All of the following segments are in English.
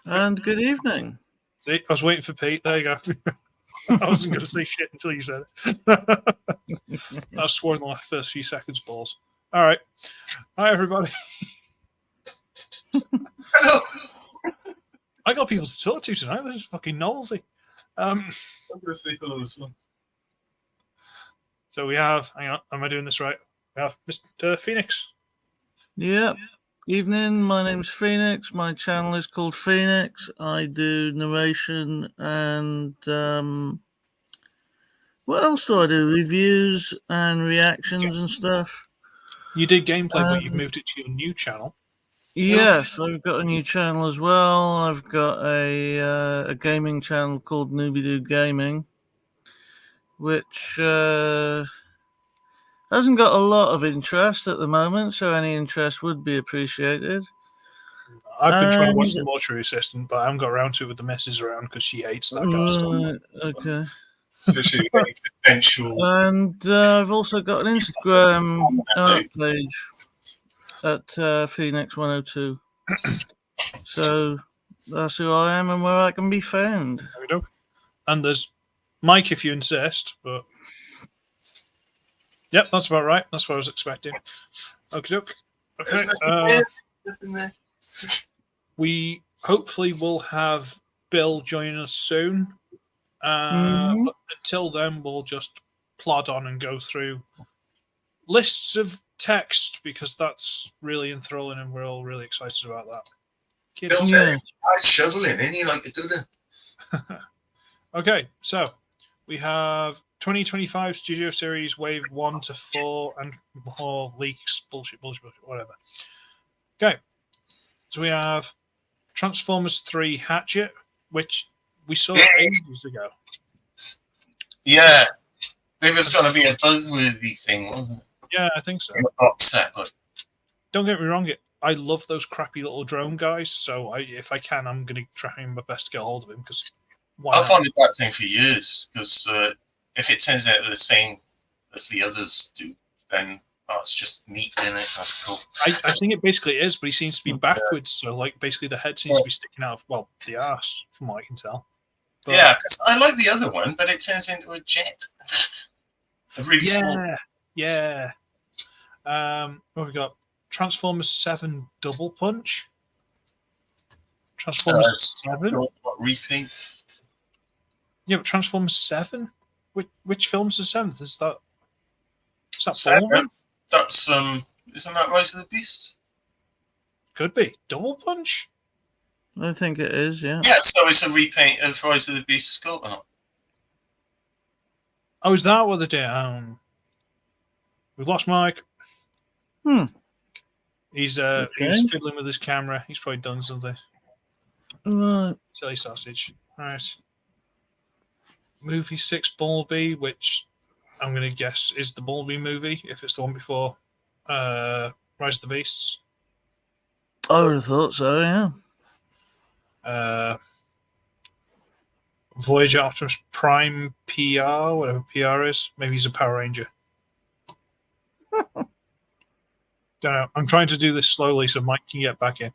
And good evening. See, I was waiting for Pete. There you go. I wasn't going to say shit until you said it. I was sworn in the first few seconds, balls. All right. Hi, everybody. Hello. I got people to talk to tonight. This is fucking novelty. I'm going to say hello as well. So we have, hang on, am I doing this right? We have Mr. Feenix. Yep. Evening, my name's Feenix. My channel is called Feenix. I do narration and what else do I do? Reviews and reactions and stuff. You did gameplay, but you've moved it to your new channel. Yes, I've got a new channel as well. I've got a gaming channel called Nooby Doo Gaming, which hasn't got a lot of interest at the moment, so any interest would be appreciated. I've been trying to watch the Mortuary Assistant, but I haven't got around to it with the missus around because she hates that kind of stuff. Okay. Especially any potential. And I've also got an Instagram art page at Feenix102. So that's who I am and where I can be found. There we go. And there's Mike, if you insist, but yep, that's about right. That's what I was expecting. Okie doke. Okay. Nothing there. We hopefully will have Bill join us soon. But until then, we'll just plod on and go through lists of text because that's really enthralling and we're all really excited about that. Don't say I shoveling any like to do that. Okay, so we have 2025 Studio Series Wave 1 to 4 and more leaks, bullshit, whatever. Okay, so we have Transformers 3 Hatchet, which we saw ages ago. Yeah, it was going to be a buzzworthy thing, wasn't it? Yeah, I think so. In a box set, but don't get me wrong, I love those crappy little drone guys, so if I can, I'm going to try my best to get a hold of him, because I've wanted that thing for years, because if it turns out the same as the others do, then it's just neat, isn't it? That's cool. I think it basically is, but he seems to be backwards, so like basically the head seems to be sticking out of, well, the arse, from what I can tell. But, yeah, because I like the other one, but it turns into a jet. Really small. Yeah. What have we got? Transformers 7 Double Punch. Transformers 7. What repaint? Yeah, but Transformers 7. Which film's the 7th? Is that 7? That's isn't that Rise of the Beast? Could be Double Punch. I think it is. Yeah. Yeah, so it's a repaint of Rise of the Beast skull. Oh, is that what they did? We've lost Mike. He's fiddling with his camera. He's probably done something. Right. Silly sausage. All right. Movie 6 Bumblebee, which I'm going to guess is the Bumblebee movie, if it's the one before Rise of the Beasts. I would have thought so, yeah. Voyager Optimus Prime PR, whatever PR is. Maybe he's a Power Ranger. Don't know. I'm trying to do this slowly so Mike can get back in.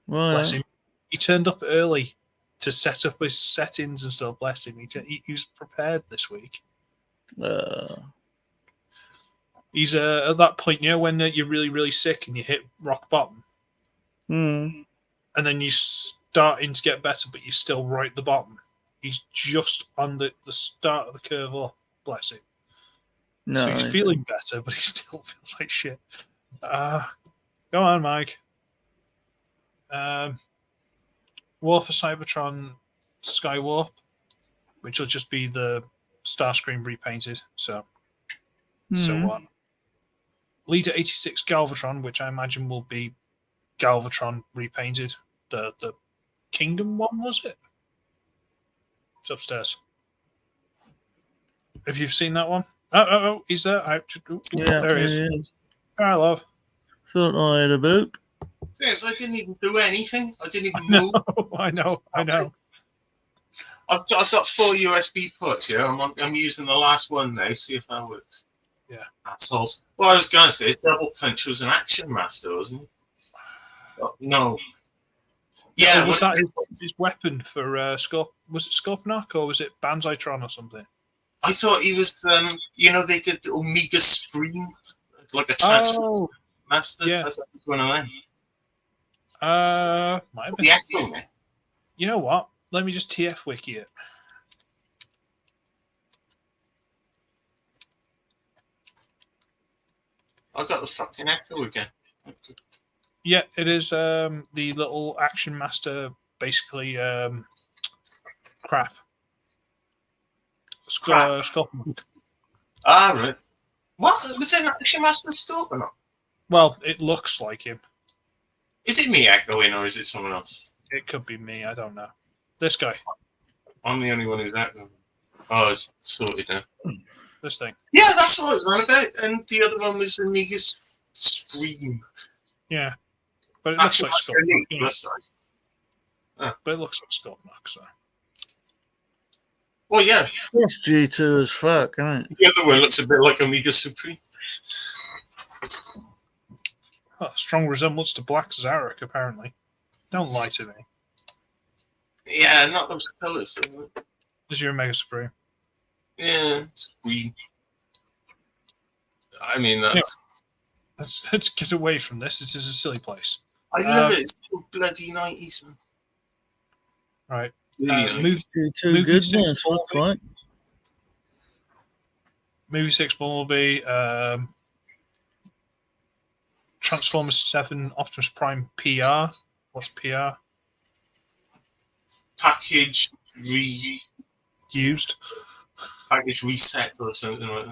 Right. Bless him. He turned up early to set up his settings and stuff. Bless him. He was prepared this week. He's at that point, when you're really, really sick and you hit rock bottom. And then you're starting to get better, but you're still right at the bottom. He's just on the start of the curve up. Bless him. No, so he's feeling better, but he still feels like shit. Go on, Mike. War for Cybertron Skywarp, which will just be the Starscream repainted. So what? Leader 86 Galvatron, which I imagine will be Galvatron repainted. The Kingdom one, was it? It's upstairs. Have you seen that one? Oh, he's there. Yeah, there he is. Hi, love. Thought I had a boop. Yes, I didn't even do anything. I didn't even move. I know. I've got 4 USB ports here. I'm using the last one now. See if that works. Yeah. Assholes. Well, I was going to say Double Punch was an action master, wasn't he? Oh, no. Yeah, was that his weapon for was it Scorponok or was it Banzitron or something? I thought he was. They did the Omega Scream, like a transfer master. yeah. I thought it was one of them. Might have been. The Echo Man. You know what? Let me just TF wiki it. I got the fucking Echo again. Yeah, it is the little Action Master, basically crap. Scorponok. Ah, right. What? Was it an Action Master Scope or not? Well, it looks like him. Is it me echoing or is it someone else? It could be me. I don't know. This guy. I'm the only one who's echoing. Oh, it's sorted now. This thing. Yeah, that's what I was on about. And the other one was Omega Scream. Yeah. But it looks like Scorponok. But it looks like Scorponok, so. Well, yeah. That's G2 as fuck, isn't it? The other one looks a bit like Omega Supreme. Oh, strong resemblance to Black Zarek, apparently. Don't lie to me. Yeah, not those colours. Is your Omega Supreme? Yeah, Scream. I mean, that's... Let's get away from this. This is a silly place. I love it. It's so bloody 90s, man. Right. Movie Movie good 6 ones, Bumblebee. right? Movie 6 Bumblebee. Transformers 7 Optimus Prime PR. What's PR? Package Used. Package reset or something like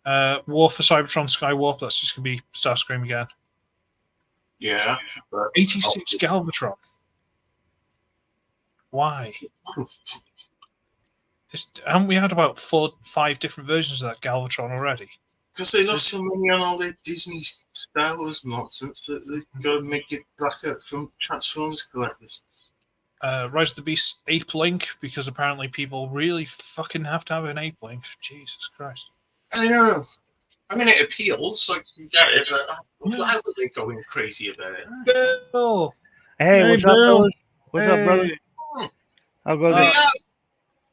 that. War for Cybertron Skywarp. That's just going to be Starscream again. Yeah. But 86 Galvatron. Why? Haven't we had about 4-5 different versions of that Galvatron already? Because they lost so many on all their Disney Star Wars nonsense that they've got to make it back up from Transformers collectors. Rise of the Beast Ape Link, because apparently people really fucking have to have an Ape Link. Jesus Christ. I know. I mean, it appeals, like you get it, but why would they going crazy about it? Bill! Hey, what's up, Bill. fellas? What's up, brother? How goes it?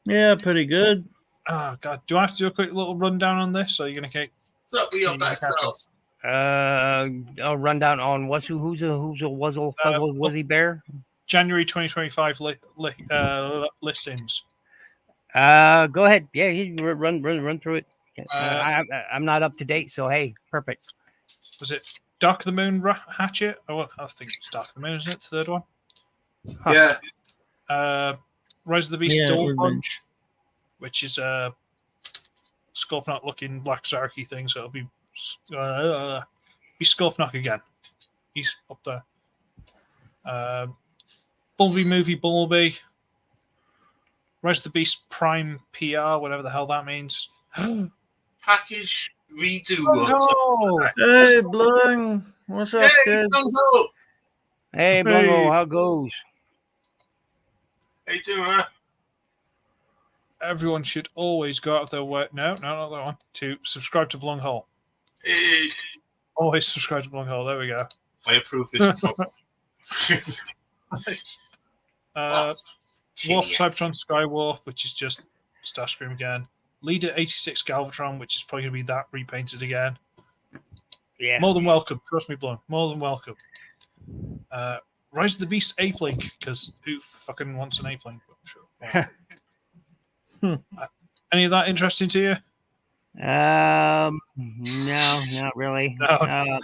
Yeah, pretty good. Oh, God. Do I have to do a quick little rundown on this? Or are you going to get... What's up with your best self? I'll run down on who's a wuzzle fuzzle wuzzy bear. January 2025 listings. Go ahead. Yeah, you run through it. I'm not up to date, so hey, perfect. Was it Dark of the Moon Hatchet? Oh, I think it's Dark of the Moon, isn't it? The third one. Yeah. Rise of the Beast Yeah, Door it would be. Punch, which is a Scorponok looking Black Zarky thing, so it'll be Scorponok again. He's up there. Bumblebee movie Bumblebee. Rise of the Beast Prime PR, whatever the hell that means. Package redo. Oh, Hey, Bling. What's up, kid? Gung-Ho! Hey, Blungo, how goes? How you doing, man? everyone should always go out of their way. No, not that one. To subscribe to Blunghole. Hey, Always subscribe to Blunghole. There we go. I approve this. Warp Cybertron Skywarp, which is just Starscream again. Leader 86 Galvatron, which is probably going to be that repainted again. Yeah. More than welcome. Trust me, Blun. More than welcome. Rise of the Beast Ape Link, because who fucking wants an Ape Link? I'm sure. Any of that interesting to you? No, not really. No.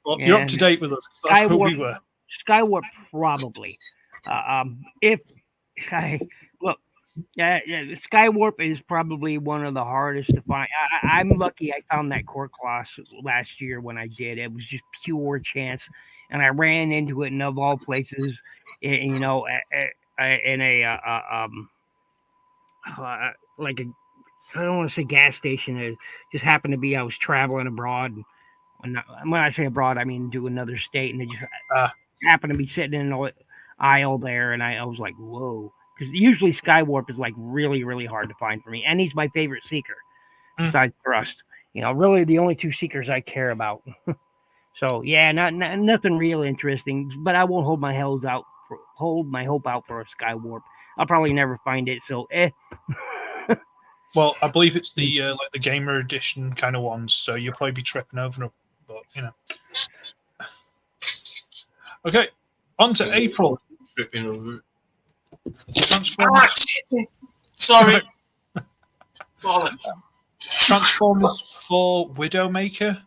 Well, yeah. you're up to date with us. That's who we were. Skywarp, probably. If Skywarp is probably one of the hardest to find. I'm lucky I found that core class last year when I did. It was just pure chance, and I ran into it in of all places, in a like a, I don't want to say gas station. It just happened to be I was traveling abroad. When I say abroad, I mean to another state, and they just happened to be sitting in an aisle there, and I was like, whoa. Because usually Skywarp is like really, really hard to find for me. And he's my favorite seeker besides Thrust. You know, really the only two seekers I care about. So yeah, nothing real interesting. But I won't hold my hope out for a Skywarp. I'll probably never find it. So Well, I believe it's the like the gamer edition kind of ones, so you'll probably be tripping over them. But Okay, on to April. Tripping over. Transformers. Sorry. Bollocks. Transformers 4 Widowmaker.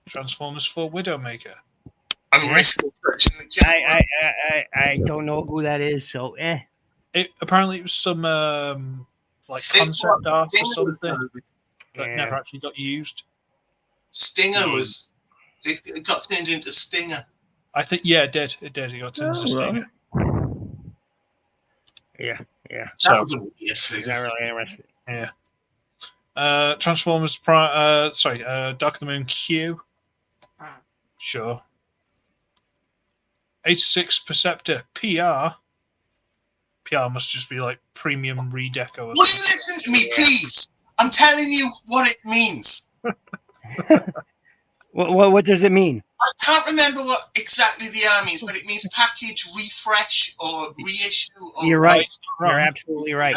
Transformers 4 Widowmaker. I'm risking touching the camera. I don't know who that is. So Apparently it was some like concept art or something that never actually got used. Stinger was it got turned into Stinger. I think it did. It got turned into Stinger. Yeah. So that was a weird figure. Not really interesting. Yeah. Transformers Dark of the Moon Q. Sure. 86 Perceptor PR. PR must just be like premium redeco or something. Will you listen to me, please? I'm telling you what it means. What does it mean? I can't remember what exactly the R means, but it means package, refresh, or reissue. Or You're right. You're absolutely right.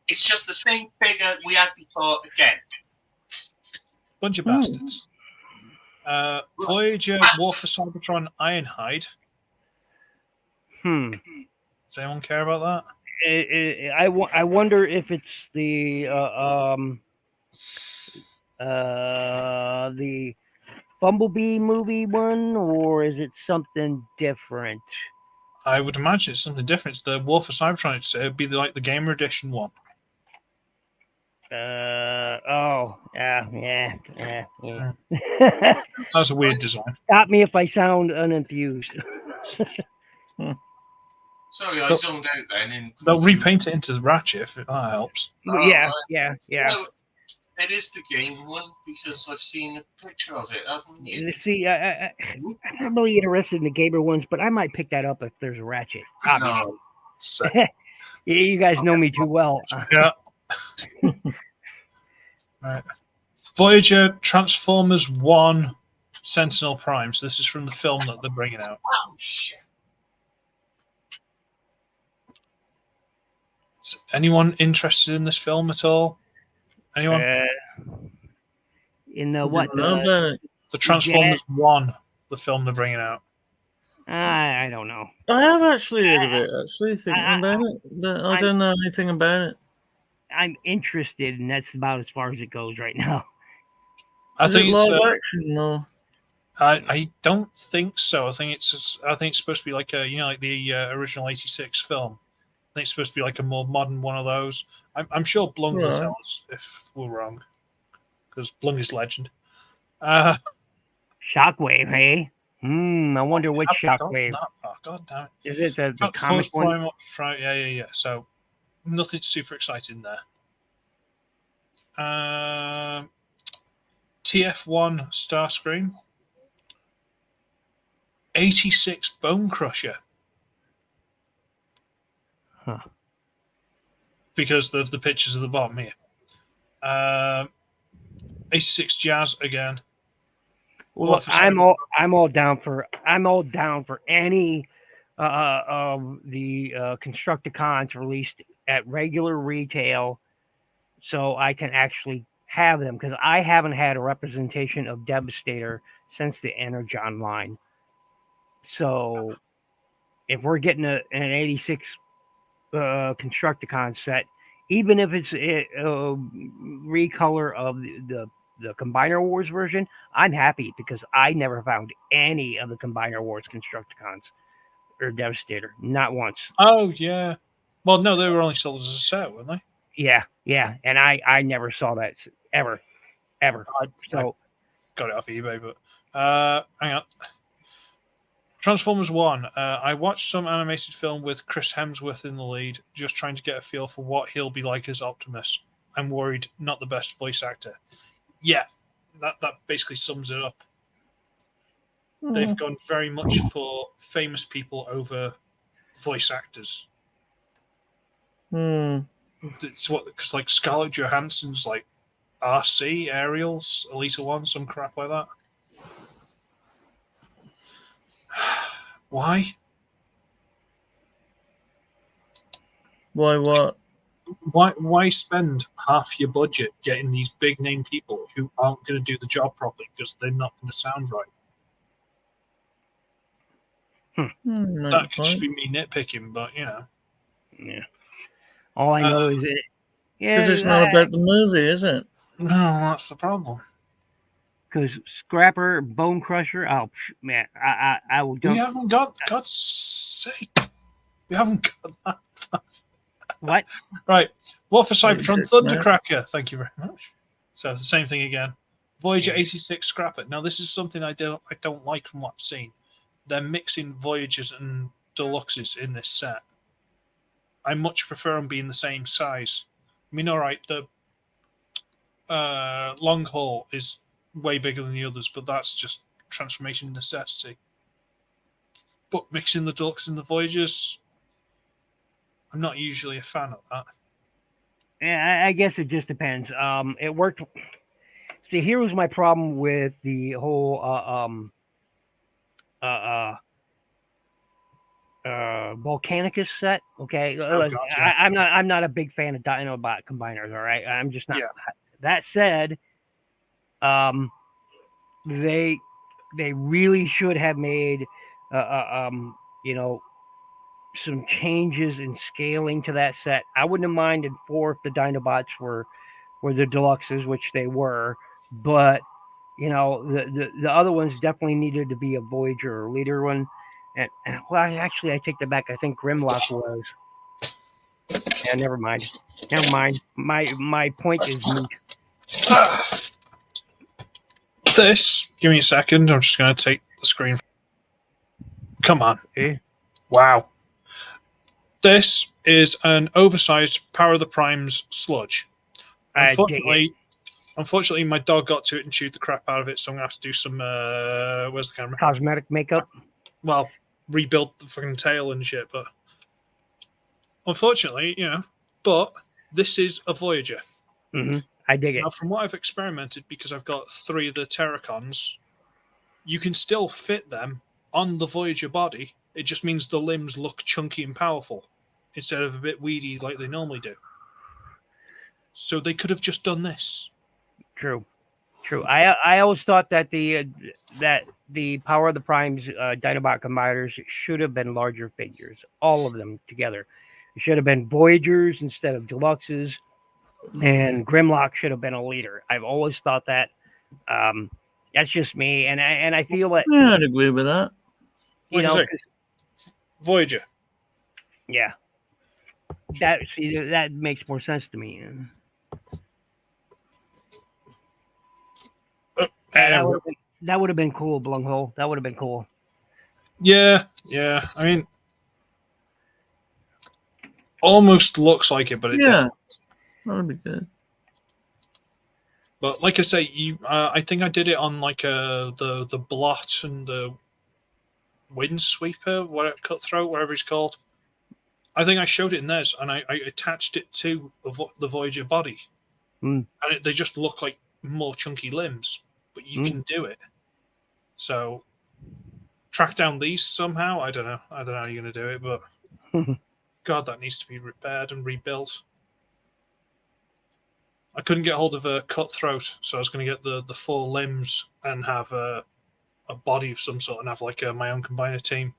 It's just the same figure we had before again. Bunch of bastards. Voyager War for Cybertron Ironhide. Does anyone care about that? I wonder if it's the Bumblebee movie one, or is it something different? I would imagine it's something different. It's the War for Cybertron. It would be like the Gamer Edition one. Yeah. That was a weird design. Stop me if I sound unenthused. Sorry, I zoned out then. They'll repaint it into Ratchet if that helps. Yeah. Well, it is the game one because I've seen a picture of it, haven't you? See, I'm not really interested in the gamer ones, but I might pick that up if there's a Ratchet. Obviously. You guys know me too well. Yeah. Right. Voyager Transformers 1 Sentinel Prime. So this is from the film that they're bringing out. Oh, shit. Is anyone interested in this film at all? Anyone? In the what? The Transformers 1, the film they're bringing out. I don't know. I have actually heard of it, thinking about it. But I don't know anything about it. I'm interested, and that's about as far as it goes right now. I think it's live action, or? I don't think so. I think it's supposed to be like like the original '86 film. I think it's supposed to be like a more modern one of those. I'm sure Blung will tell us if we're wrong, because Blung is legend. Shockwave, hey? I wonder which Shockwave. God damn it! Is it the comic one? Yeah. So nothing super exciting there. TF1 Starscream. 86 Bone Crusher. Because of the pictures at the bottom here. 86 Jazz again. Well, I'm all down for any of the Constructicons released at regular retail, so I can actually have them, because I haven't had a representation of Devastator since the Energon line. So if we're getting an 86 Constructicon set, even if it's a recolor of the Combiner Wars version, I'm happy, because I never found any of the Combiner Wars Constructicons or Devastator, not once. Oh yeah, well no, they were only sold as a set, weren't they? Yeah, and I never saw that ever. I got it off eBay, but hang on. Transformers 1. I watched some animated film with Chris Hemsworth in the lead, just trying to get a feel for what he'll be like as Optimus. I'm worried, not the best voice actor. Yeah, that basically sums it up. They've gone very much for famous people over voice actors. It's because like Scarlett Johansson's like RC, Aerials, Elita 1, some crap like that. Why? Why what? Why spend half your budget getting these big name people who aren't going to do the job properly because they're not going to sound right? That could just be me nitpicking, but you know. Yeah. All I know is it. Yeah, Because it's not about the movie, is it? No, that's the problem. Because Scrapper, Bone Crusher, oh man, I will jump. We haven't got, God's sake, we haven't got that far. What? Right. War for Cybertron, 86, Thundercracker. Thank you very much. So the same thing again. Voyager 86 Scrapper. Now this is something I don't like from what I've seen. They're mixing Voyagers and Deluxes in this set. I much prefer them being the same size. I mean, all right, the long haul is way bigger than the others, but that's just transformation necessity. But mixing the Deluxes and the Voyagers, I'm not usually a fan of that. Yeah, I guess it just depends. It worked. See, here was my problem with the whole Volcanicus set. Okay, God, yeah. I'm not a big fan of Dinobot combiners. All right, I'm just not. Yeah. That said, they really should have made you know, some changes in scaling to that set. I wouldn't have minded if the Dinobots were the Deluxes, which they were, but you know, the other ones definitely needed to be a Voyager or leader one. And well, actually, I take that back. I think Grimlock was. Yeah, never mind. Never mind. My point is moot. This, give me a second. I'm just going to take the screen. Come on. Okay. Wow. This is an oversized Power of the Primes sludge. Unfortunately, my dog got to it and chewed the crap out of it, so I'm going to have to do some, where's the camera? Cosmetic makeup? Well, rebuild the fucking tail and shit, but unfortunately, you know, but this is a Voyager. Mm-hmm. I dig it. Now, from what I've experimented, because I've got 3 of the Terracons, you can still fit them on the Voyager body. It just means the limbs look chunky and powerful instead of a bit weedy like they normally do. So they could have just done this. True. I always thought that the Power of the Primes Dinobot combiners should have been larger figures, all of them together. It should have been Voyagers instead of Deluxes, and Grimlock should have been a leader. I've always thought that. That's just me, and I feel that. Yeah, I'd agree with that. You know, Voyager. Yeah, that makes more sense to me. That would have been cool, Blunghole. That would have been cool. Yeah. I mean, almost looks like it, but it that would be good. But like I say, I think I did it on like the Blot and the Windsweeper, Cutthroat, whatever it's called. I think I showed it in theirs, and I attached it to the Voyager body, and they just look like more chunky limbs. But you can do it. So track down these somehow. I don't know how you're going to do it, but God, that needs to be repaired and rebuilt. I couldn't get hold of a Cutthroat, so I was going to get the 4 limbs and have a body of some sort and have like my own combiner team.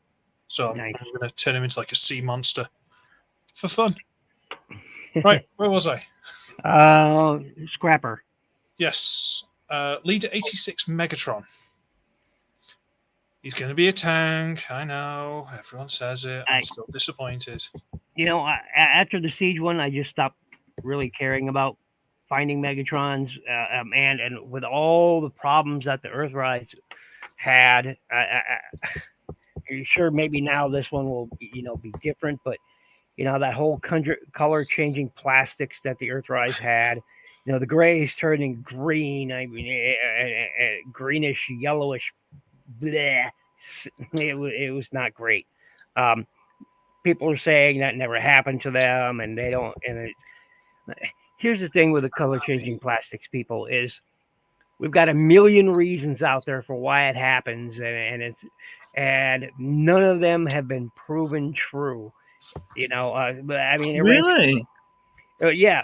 So nice. I'm going to turn him into like a sea monster for fun. Right, where was I? Scrapper. Yes. Leader 86 Megatron. He's going to be a tank. I know. Everyone says it. I'm still disappointed. You know, after the Siege one, I just stopped really caring about finding Megatrons. And with all the problems that the Earthrise had, sure, maybe now this one will, be different. But, that whole color-changing plastics that the Earthrise had, the gray is turning green. I mean, greenish, yellowish. Bleh. It was not great. People are saying that never happened to them, and they don't. And here's the thing with the color changing plastics, people, is we've got a million reasons out there for why it happens, and none of them have been proven true. But I mean, Really? yeah,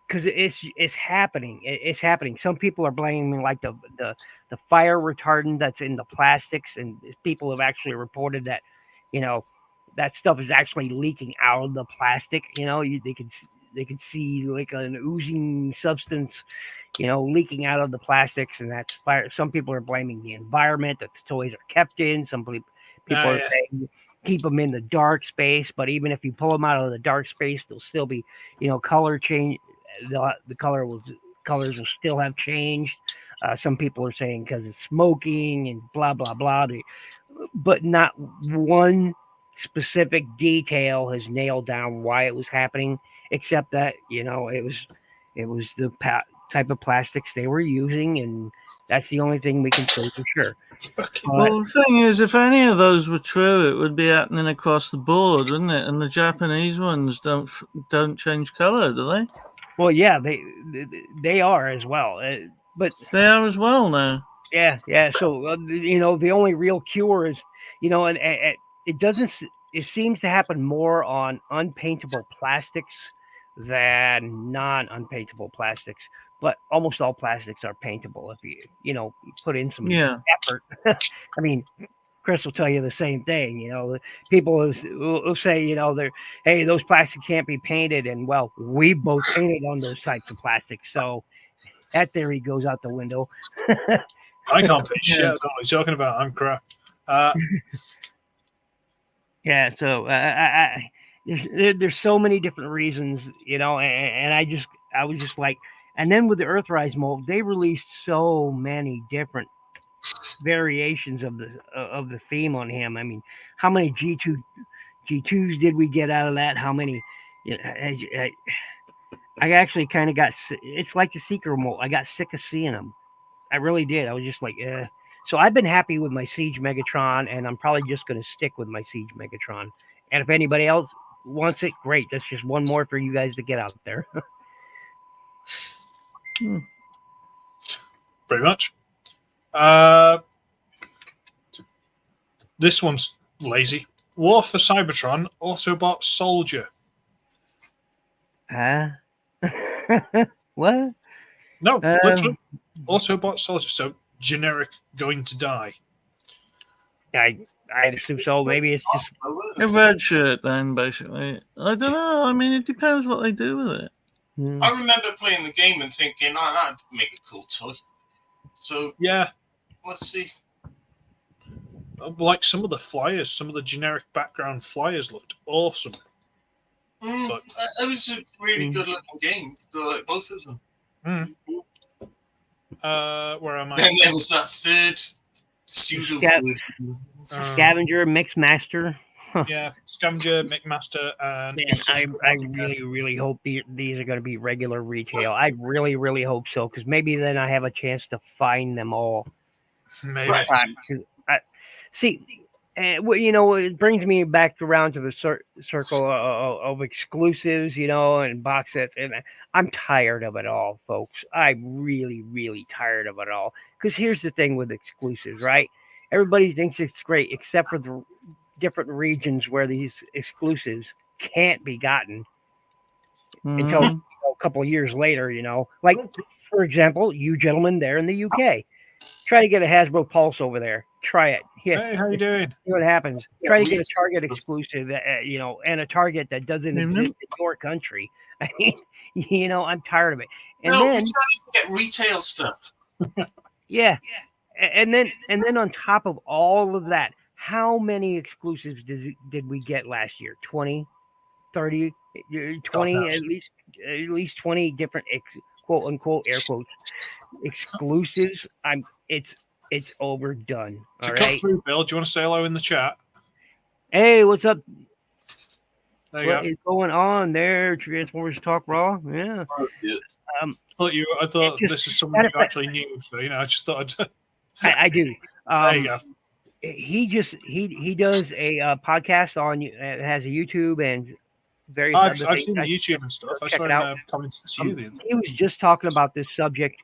because it's happening. It's happening. Some people are blaming like the fire retardant that's in the plastics, and people have actually reported that, that stuff is actually leaking out of the plastic. They can see like an oozing substance, leaking out of the plastics, and that's fire. Some people are blaming the environment that the toys are kept in. Some people are saying keep them in the dark space, but even if you pull them out of the dark space, they'll still be, color change. The colors will still have changed. Some people are saying because it's smoking and blah blah blah, but not one specific detail has nailed down why it was happening, except that it was the type of plastics they were using, and that's the only thing we can say for sure. Well, the thing is, if any of those were true, it would be happening across the board, wouldn't it? And the Japanese ones don't change color, do they? Well, yeah, they are as well, but they are as well now. Yeah. So the only real cure is, and it doesn't. It seems to happen more on unpaintable plastics than non-unpaintable plastics. But almost all plastics are paintable if you put in some effort. I mean, Chris will tell you the same thing. People will say, hey, those plastics can't be painted, and well, we both painted on those types of plastics, so that theory goes out the window. I can't paint shit. I don't know what you're talking about. I'm crap. Yeah, so there's so many different reasons, and I was just like, and then with the Earthrise mold, they released so many different variations of the theme on him. I mean, how many G2s did we get out of that? How many? I actually kind of got. It's like the Seeker mold. I got sick of seeing them. I really did. I was just like, So I've been happy with my Siege Megatron, and I'm probably just going to stick with my Siege Megatron. And if anybody else wants it, great. That's just one more for you guys to get out there. Pretty much. This one's lazy. War for Cybertron, Autobot Soldier. What? No, literally. Autobot Soldier. So generic going to die. I assume so. Maybe it's just a red shirt then, basically. I don't know. I mean, it depends what they do with it. I remember playing the game and thinking, that'd make a cool toy. So yeah, let's see. Like some of the flyers, some of the generic background flyers looked awesome. But it was a really good looking game, like both of them. Where am I? Then there was that third pseudo Scavenger Mixmaster. Yeah, Scavenger Mixmaster, and I really hope these are going to be regular retail. I really hope so, because maybe then I have a chance to find them all. Maybe. See, it brings me back around to the circle of exclusives, and box sets, and I'm tired of it all, folks. I'm really tired of it all. Because here's the thing with exclusives, right? Everybody thinks it's great, except for the different regions where these exclusives can't be gotten until a couple of years later. Like for example, you gentlemen there in the UK, try to get a Hasbro Pulse over there. Try it. Yeah. Hey, how you doing? See what happens. Try to get a Target exclusive, and a Target that doesn't exist in your country. I mean, I'm tired of it. And then try to get retail stuff. Yeah, and then on top of all of that, how many exclusives did we get last year? 20, 30, 20, at least 20 different quote unquote air quotes exclusives. It's overdone. To all cut right. through, Bill, do you want to say hello in the chat? Hey, what's up? There What is going on there? Transformers Talk Raw. Yeah. I thought this is someone you actually knew. So I just thought I do. There you go. He does a podcast on has a YouTube, and various I've other seen the things. YouTube and stuff. I check saw it him out. commenting to you the other day. He was just talking about this subject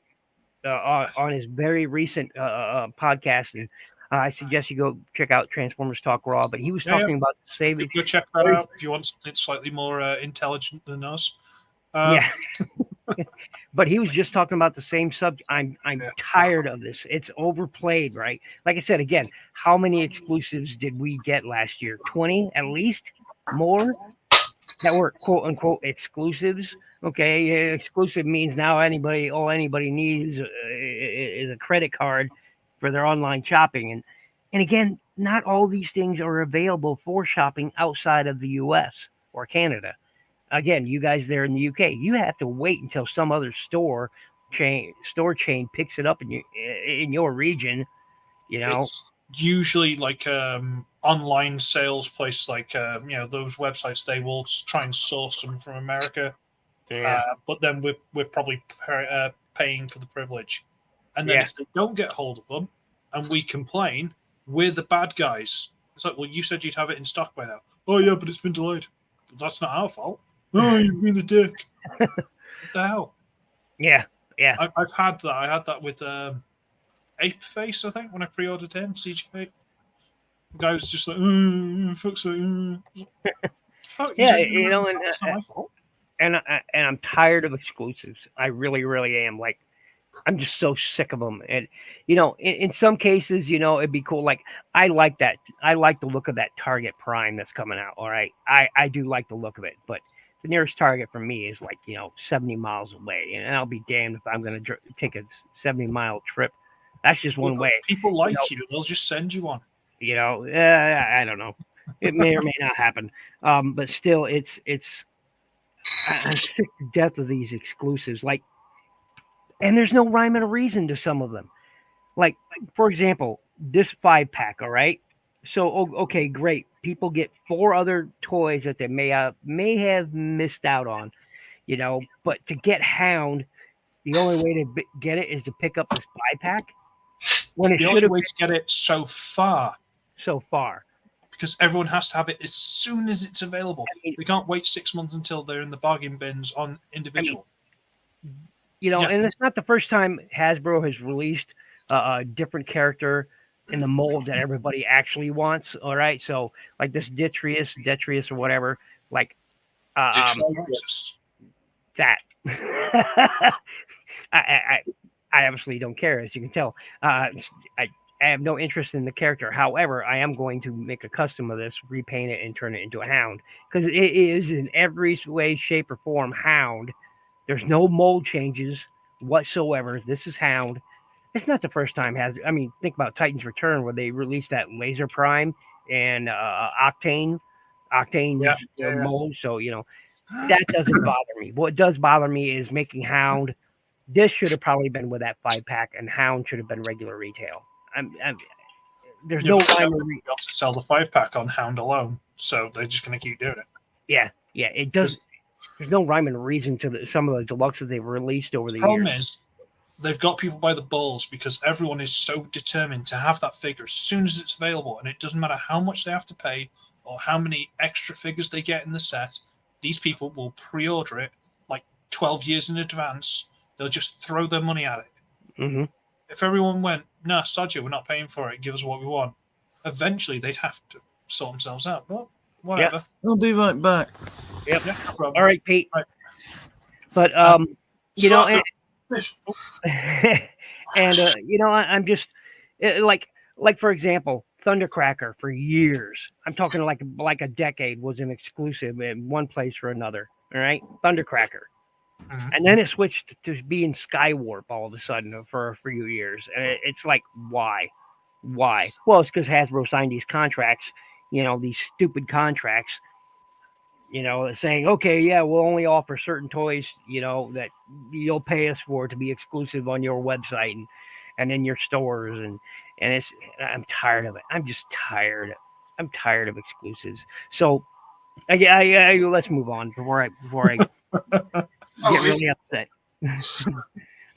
on his very recent podcast, and I suggest you go check out Transformers Talk Raw. But he was talking about saving. Go check that out if you want something slightly more intelligent than us. Yeah. But he was just talking about the same subject. I'm tired of this. It's overplayed, right? Like I said, again, how many exclusives did we get last year? 20 at least? More? That were quote unquote exclusives. Okay, exclusive means now all anybody needs is a credit card for their online shopping. And again, not all these things are available for shopping outside of the US or Canada. Again, you guys there in the UK, you have to wait until some other store chain picks it up in your region. You know, it's usually like online sales place, like those websites. They will try and source them from America, but then we're probably paying for the privilege. And then if they don't get hold of them, and we complain, we're the bad guys. It's like, well, you said you'd have it in stock by now. Oh yeah, but it's been delayed. But that's not our fault. Oh, you've been a dick. What the hell? Yeah. I've had that. I had that with Ape Face, I think, when I pre-ordered him, CG Ape. The guy was just like, fuck's sake. Fuck, yeah, it's not my fault. And I'm tired of exclusives. I really, really am. Like, I'm just so sick of them. And in some cases, it'd be cool. Like, I like that. I like the look of that Target Prime that's coming out. All right, I do like the look of it, but the nearest Target for me is like 70 miles away, and I'll be damned if I'm going to take a 70-mile trip. That's just one way. People like you; they'll just send you one. I don't know. It may or may not happen. But still, I'm sick to death of these exclusives. Like, and there's no rhyme and a reason to some of them. Like, for example, this 5-pack. All right. So, okay, great. People get 4 other toys that they may have missed out on, But to get Hound, the only way to get it is to pick up this 5-pack. When the only way to get it so far, because everyone has to have it as soon as it's available. We can't wait 6 months until they're in the bargain bins on individual. And it's not the first time Hasbro has released a different character in the mold that everybody actually wants. All right, so like this Detrius or whatever, like that. I obviously don't care, as you can tell. I have no interest in the character. However, I am going to make a custom of this, repaint it, and turn it into a Hound, because it is in every way, shape, or form Hound. There's no mold changes whatsoever. This is Hound. It's not the first time. Think about Titan's Return, where they released that Laser Prime and Octane mold. So that doesn't bother me. What does bother me is making Hound. This should have probably been with that 5-pack, and Hound should have been regular retail. There's no rhyme or reason. To sell the 5-pack on Hound alone, so they're just going to keep doing it. Yeah, it does. There's no rhyme and reason to some of the deluxes they've released over the years. Problem is, they've got people by the balls because everyone is so determined to have that figure as soon as it's available, and it doesn't matter how much they have to pay or how many extra figures they get in the set. These people will pre-order it like 12 years in advance. They'll just throw their money at it. Mm-hmm. If everyone went, "Nah, Sadio, we're not paying for it. Give us what we want," eventually they'd have to sort themselves out. But whatever. Yep. I'll be right back. Yep. Yeah, no problem. All right, Pete. Right. But I'm just like for example, Thundercracker for years. I'm talking like a decade was an exclusive in one place or another. All right, Thundercracker. Mm-hmm. And then it switched to being Skywarp all of a sudden for a few years. And it's like, why? Well, it's because Hasbro signed these contracts, these stupid contracts, saying, okay, yeah, we'll only offer certain toys, that you'll pay us for to be exclusive on your website and in your stores. And I'm tired of it. I'm just tired. I'm tired of exclusives. So, let's move on before I get really upset.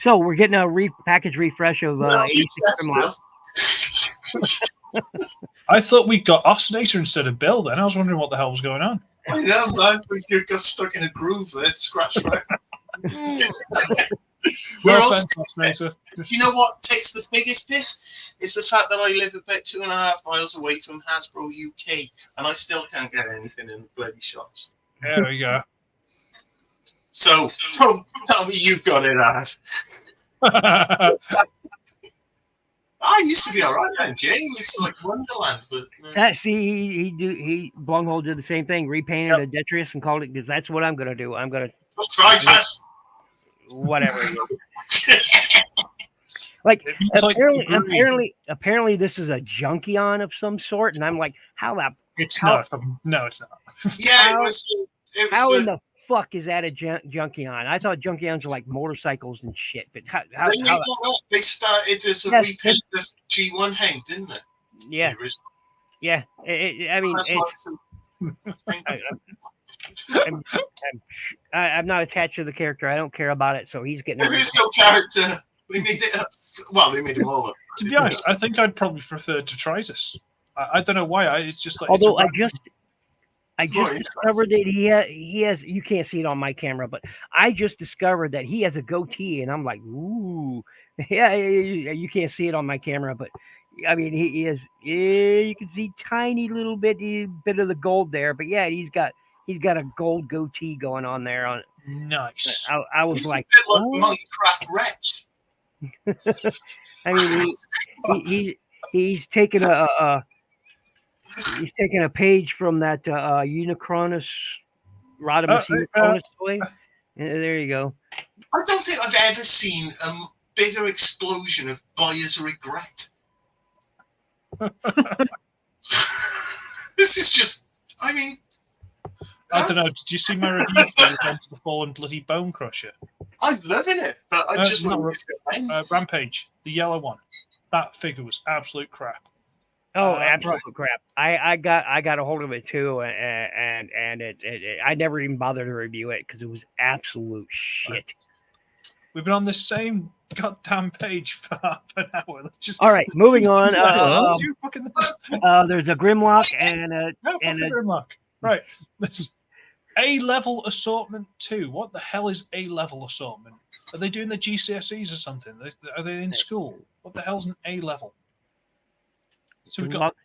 So we're getting a package refresh of 86 Grimlock. I thought we got Oscillator instead of Bill then. I was wondering what the hell was going on. I know, man. We got stuck in a groove there, scratch right. We're No also, offense, Master. you know what takes the biggest piss? It's the fact that I live about 2.5 miles away from Hasbro UK, and I still can't get anything in the bloody shops. There we go. So, don't tell me you got it, Ad. I used to be alright then, Jay. It was like Wonderland, but See, he Blumhole did the same thing, repainted a Detritus and called it, because that's what I'm gonna do. I'm gonna try test. Whatever. Like apparently this is a Junkion of some sort, and I'm like, how that? It's not. No, it's not. Yeah, it was how in the fuck is that a Junkion? I thought Junkions are like motorcycles and shit, but how they started as a repaint of G1 Hank, didn't they? Yeah. Yeah. I mean, I'm not attached to the character. I don't care about it, so he's getting. There is no character. They made it up. Well, they made him all up. To be honest, I think I'd probably prefer Detritus. I don't know why. It's just like. Although I just discovered that he has. You can't see it on my camera, but I just discovered that he has a goatee, and I'm like, ooh, yeah. You can't see it on my camera, but I mean, he is. Yeah, you can see tiny little bit of the gold there, but yeah, he's got a gold goatee going on there. On nice. I was like, Minecraft Wretch. I mean, he's taken a page from that Unicronus Rodimus Unicronus toy. There you go. I don't think I've ever seen a bigger explosion of buyer's regret. This is just. I mean. I don't know. Did you see my review for Against the Fallen Bloody Bone Crusher? I'm loving it, but I just want to Rampage, the yellow one. That figure was absolute crap. Oh, absolute crap! I got a hold of it too, and I never even bothered to review it because it was absolute shit. We've been on the same goddamn page for half an hour. All right, moving on. There's a Grimlock and a Grimlock. Right. There's A-level assortment 2. What the hell is A-level assortment? Are they doing the GCSEs or something? Are they in school? What the hell's an A-level? So we've got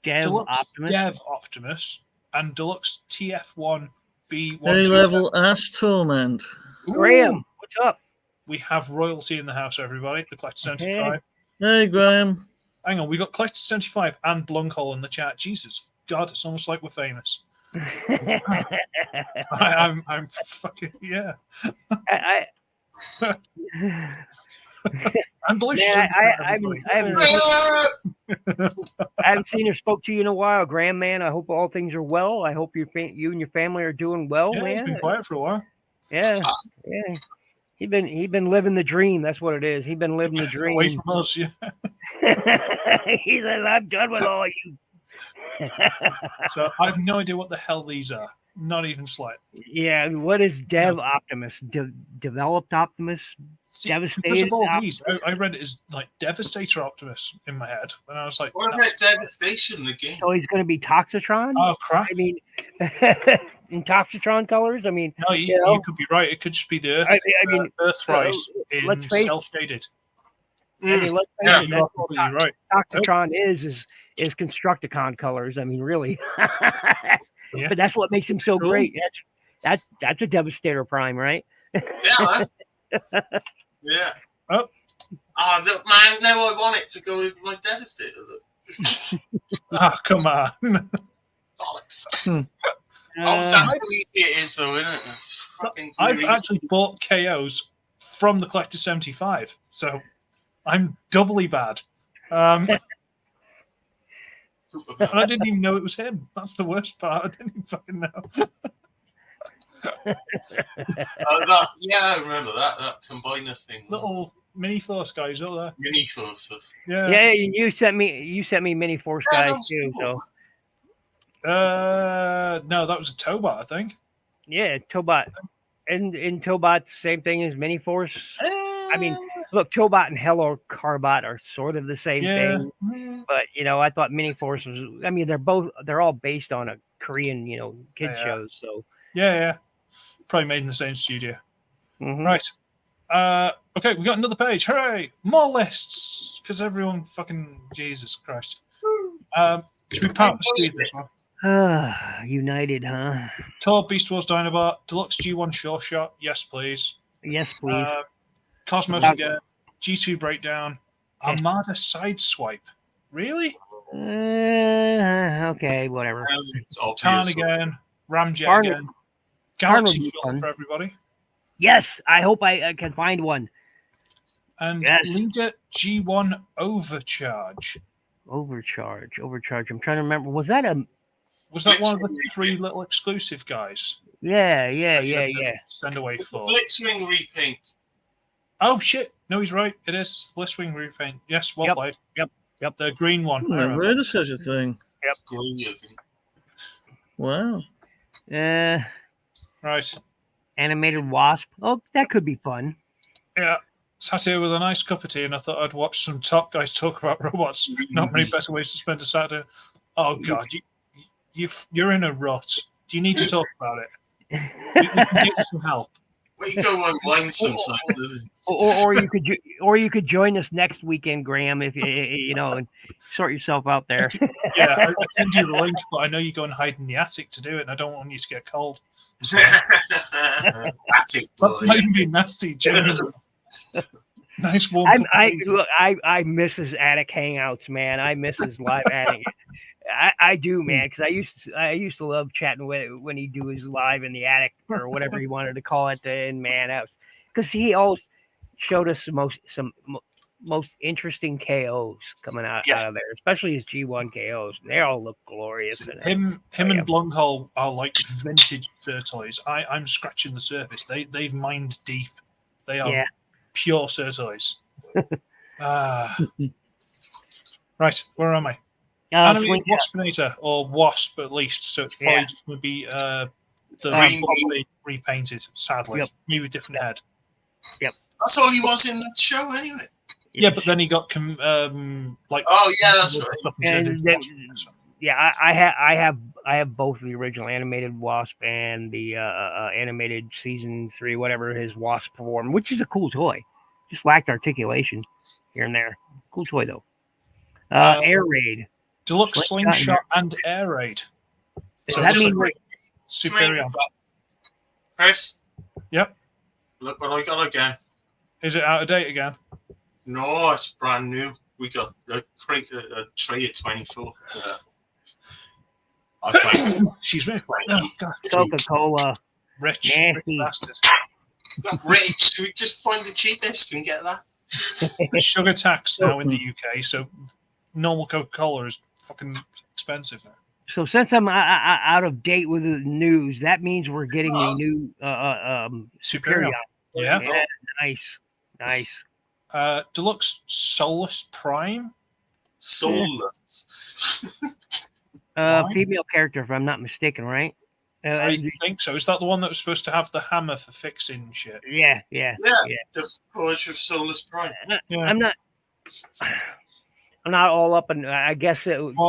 Deluxe Dev Optimus and Deluxe TF1 B1. A-level Ash Torment. Graham, what's up? We have royalty in the house, everybody. The Collector 75. Hey, Graham. Hang on, we got Collector 75 and Blunkhole in the chat. Jesus God, it's almost like we're famous. I'm fucking I'm Balucious. I haven't seen or spoke to you in a while, Graham. Man, I hope all things are well. I hope you and your family are doing well, man. He's been quiet for a while. Yeah. He been living the dream. That's what it is. He's been living the dream. Away from us, yeah. He said, "I'm done with all you." So I have no idea what the hell these are. Not even slight. Yeah, what is Dev Optimus? Developed Optimus? See, Devastated because of all Optimus? these, I read it as like Devastator Optimus in my head, and I was like, "What about Devastation? The game?" So he's going to be Toxitron? Oh crap! I mean, in Toxitron colors. I mean, no, you could be right. It could just be the Earth. Earthrise in cell shaded. I mean, let's face it. You're completely right. Toxitron is Constructicon colors. I mean, really. Yeah. But that's what makes him so great. That's a Devastator Prime, right? Yeah. Yeah. Oh. Look, man, now I want it to go with my Devastator. Oh, come on. Bollocks. That's how easy it is, though, isn't it? It's fucking I've actually bought KOs from the Collector 75, so I'm doubly bad. And I didn't even know it was him. That's the worst part. I didn't even fucking know. I remember that combiner thing. Little mini force guys up there. Mini forces. Yeah. Yeah, you sent me mini force guys too. Cool. So. No, that was a Tobot, I think. Yeah, Tobot. And in Tobot, same thing as mini force. I mean, look, Tobot and Hello Carbot are sort of the same thing, but I thought Mini Force was. I mean, they're all based on a Korean, kids shows. So yeah, probably made in the same studio. mhm. Right. Okay, we got another page. Hooray! More lists because everyone fucking Jesus Christ. Should we part the speed this one? United, huh? Tor Beast Wars Dinobot, Deluxe G1 Sure Shot. Yes, please. Yes, please. Cosmos again. G2 Breakdown. Armada Sideswipe. Really? Okay, whatever. Tarn again. Ramjet Tarn- again. Galaxy would be Shuttle fun. for everybody. Yes, I hope I can find one. And Yes. Leader G1 Overcharge. Overcharge. I'm trying to remember. Was that a? Was that one of the 3 little exclusive guys? Yeah. that you had to Send away for. Blitzwing repaint. Oh shit! No, he's right. It is it's the Blisswing repaint. Yes, well Yep, played. yep. The green one. I Never remember. heard of such a thing. Green, I think. Wow. Right. Animated Wasp. Oh, that could be fun. Yeah. Sat here with a nice cup of tea, and I thought I'd watch some top guys talk about robots. Not many better ways to spend a Saturday. Oh God, you're in a rut. Do you need to talk about it? We can get you some help. We go online sometimes. or you could join us next weekend, Graham, if and sort yourself out there. Yeah, I send you the link, but I know you go and hide in the attic to do it, and I don't want you to get cold. So, Attic boy. that's not even being nasty, genuinely. Nice warm. I miss his attic hangouts, man. I miss his live attic. I do, man, because I used to love chatting when he'd do his live in the attic or whatever he wanted to call it. And man, that was because he always showed us some most interesting KOs coming out of there, especially his G1 KOs. They all look glorious. Him and Blunghole are like vintage Sertoys. I'm scratching the surface. They've mined deep. They are pure Sertoys. Right, where am I? Animated Waspinator, or Wasp at least, so it's probably just going to be the repainted, sadly. Me with different head. Yep. That's all he was in that show anyway. Yeah, but then he got that's right. I have both the original animated Wasp and the animated season 3, whatever his Wasp form, which is a cool toy. Just lacked articulation here and there. Cool toy though. Air Raid. Deluxe Slingshot and Air Raid. So that means Superior. Chris? Yep. Look what I got again. Is it out of date again? No, it's brand new. We got a tray of 24. Excuse me. Oh, God. Coca-Cola. Rich bastard. Rich. We just find the cheapest and get that. Sugar tax now in the UK, so normal Coca-Cola is fucking expensive now. So since I'm out of date with the news, that means we're getting a new Superior. Yeah. Nice. Deluxe Solus Prime. Solus. Female character, if I'm not mistaken, right? I think so. Is that the one that was supposed to have the hammer for fixing shit? Yeah. The Forge of Solus Prime. I'm not all up, and I guess original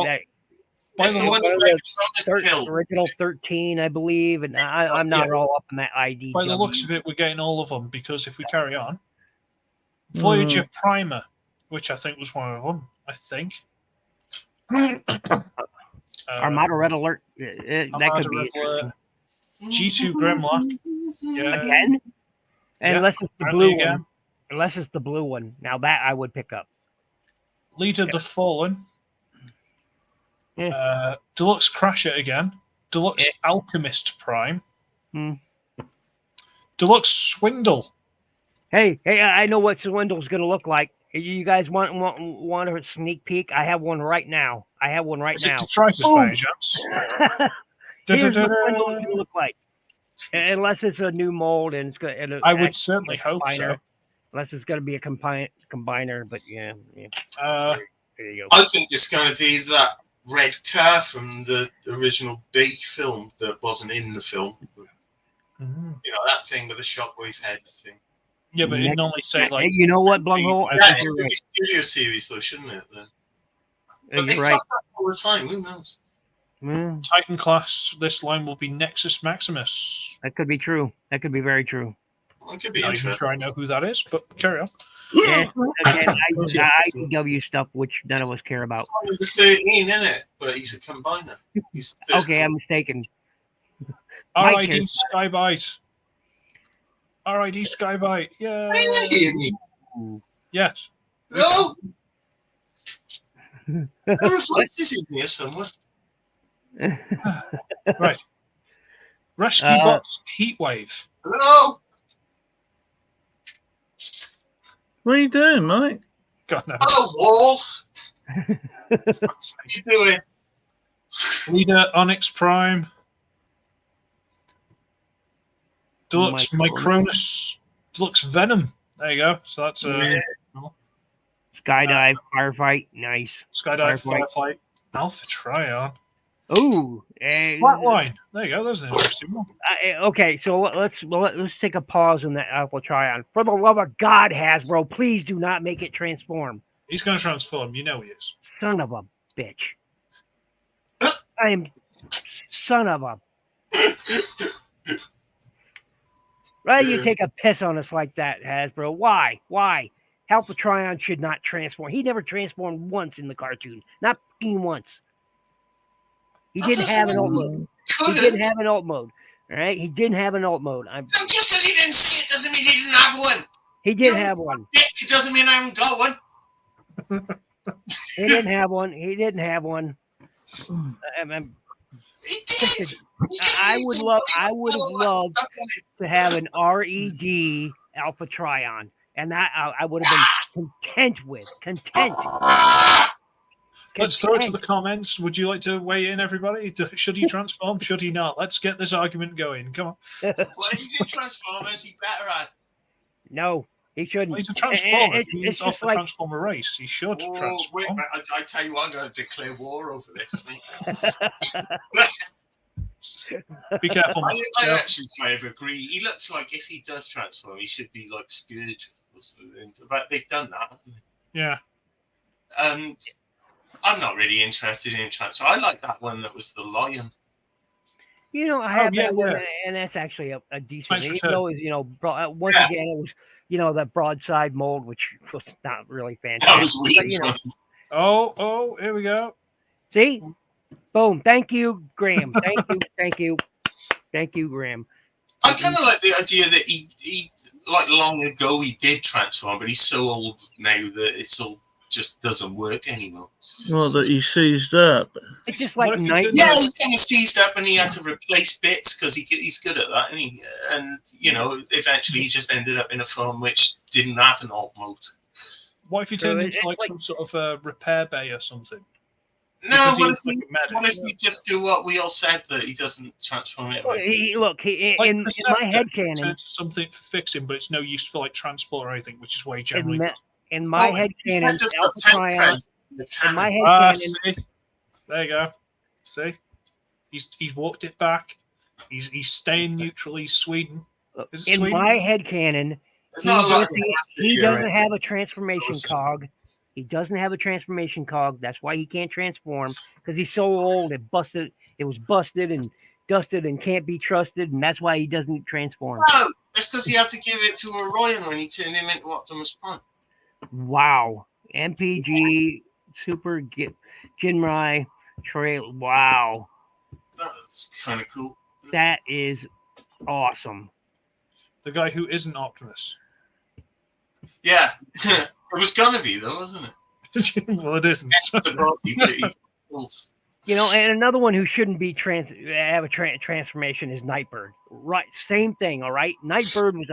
13, I believe, and I'm not all up in that ID. By the looks of it, we're getting all of them because if we carry on, Voyager Primer, which I think was one of them, I think. Armada Red Alert. That could be interesting. G2 Grimlock. Yeah. Again? Unless it's the blue one. Unless it's the blue one. Now that I would pick up. Leader the Fallen. Deluxe Crasher again. Deluxe Alchemist Prime. Deluxe Swindle. Hey, I know what Swindle's going to look like. You guys want a sneak peek? I have one right now. Is it Detritus by any chance? Here's what Swindle's going to look like. Unless it's a new mold and it's going to. I would certainly hope so. Unless it's going to be a combiner, but yeah. There you go. I think it's going to be that red car from the original Big film that wasn't in the film. You know, that thing with the shockwave head thing. Yeah, but it normally say like. You know what, Blumhole? Yeah, it should be studio series though, shouldn't it? Then. But they you're right. all the time. Who knows? Titan class, this line will be Nexus Maximus. That could be true. That could be very true. It could be Not even interesting. sure I know who that is, but carry on. Yeah, again, IDW stuff, which none of us care about. He's the 13, isn't it? But he's a combiner. He's Okay, I'm mistaken. RID Skybite. RID Skybite. Yeah. Are you hearing me? Yes. No. There are voices in here somewhere. Right. Rescue Bots Heatwave. Hello. What are you doing, mate? God no. Hello, Wall. How you doing? Leader Onyx Prime. Deluxe Micronus. Deluxe Venom. There you go. So that's Skydive, Firefight, nice. Skydive, Firefight, Alpha Trion. Ooh, Flatline. There you go. That's an interesting one. Okay, so let's take a pause on that Alpha Trion. For the love of God, Hasbro, please do not make it transform. He's going to transform. You know he is. Son of a bitch. I am son of a. Why do you take a piss on us like that, Hasbro? Why? Why? Alpha Trion should not transform. He never transformed once in the cartoon. Not fucking once. He didn't have an alt mode. He didn't have an alt mode. All right? He didn't have an alt mode. Just because he didn't see it doesn't mean he didn't have one. He did have one. It doesn't mean I haven't got one. He didn't have one. He didn't have one. He did. I would have loved to have an RED Alpha Trion, and that I would have been content with. Let's throw it to the comments. Would you like to weigh in, everybody? Should he transform? Should he not? Let's get this argument going. Come on. Well, if he's in Transformers, he better have. No, he shouldn't. Well, he's a Transformer. It's He's off the like, Transformer race. He should transform. Wait, I tell you what, I'm going to declare war over this. Be careful. I actually kind of agree. He looks like if he does transform, he should be like Scourge or something. But they've done that, haven't they? Yeah. And I'm not really interested in transform. I like that one that was the lion. You know, I have that one, and that's actually a decent. Even though, once again, it was, that broadside mold, which was not really fantastic. That was weird. But, Oh, here we go. See? Boom. Thank you, Graham. Thank you, Graham. I kind of like the idea that he like long ago he did transform, but he's so old now that it's all just doesn't work anymore. Well, that he seized up. It's just like night. Yeah, he kind of seized up and he had to replace bits because he's good at that, and eventually he just ended up in a form which didn't have an alt mode. What if he turned into like some sort of a repair bay or something? No, what if you just do what we all said, that he doesn't transform it? In my headcanon, turn to something for fixing, but it's no use for like transport or anything, which is why he generally does. In my headcanon, see? There you go. See? He's walked it back. He's staying neutral. He's Sweden. In my headcanon, he doesn't have a transformation cog. He doesn't have a transformation cog. That's why he can't transform, because he's so old. It was busted and dusted and can't be trusted, and that's why he doesn't transform. No, that's because he had to give it to Orion when he turned him into Optimus Prime. Wow. MPG, Super Jinrai, Trail. Wow. That's kind of cool. That is awesome. The guy who isn't Optimus. Yeah. It was going to be, though, wasn't it? Well, it isn't. And another one who shouldn't be have a transformation is Nightbird. Right, same thing. All right, Nightbird was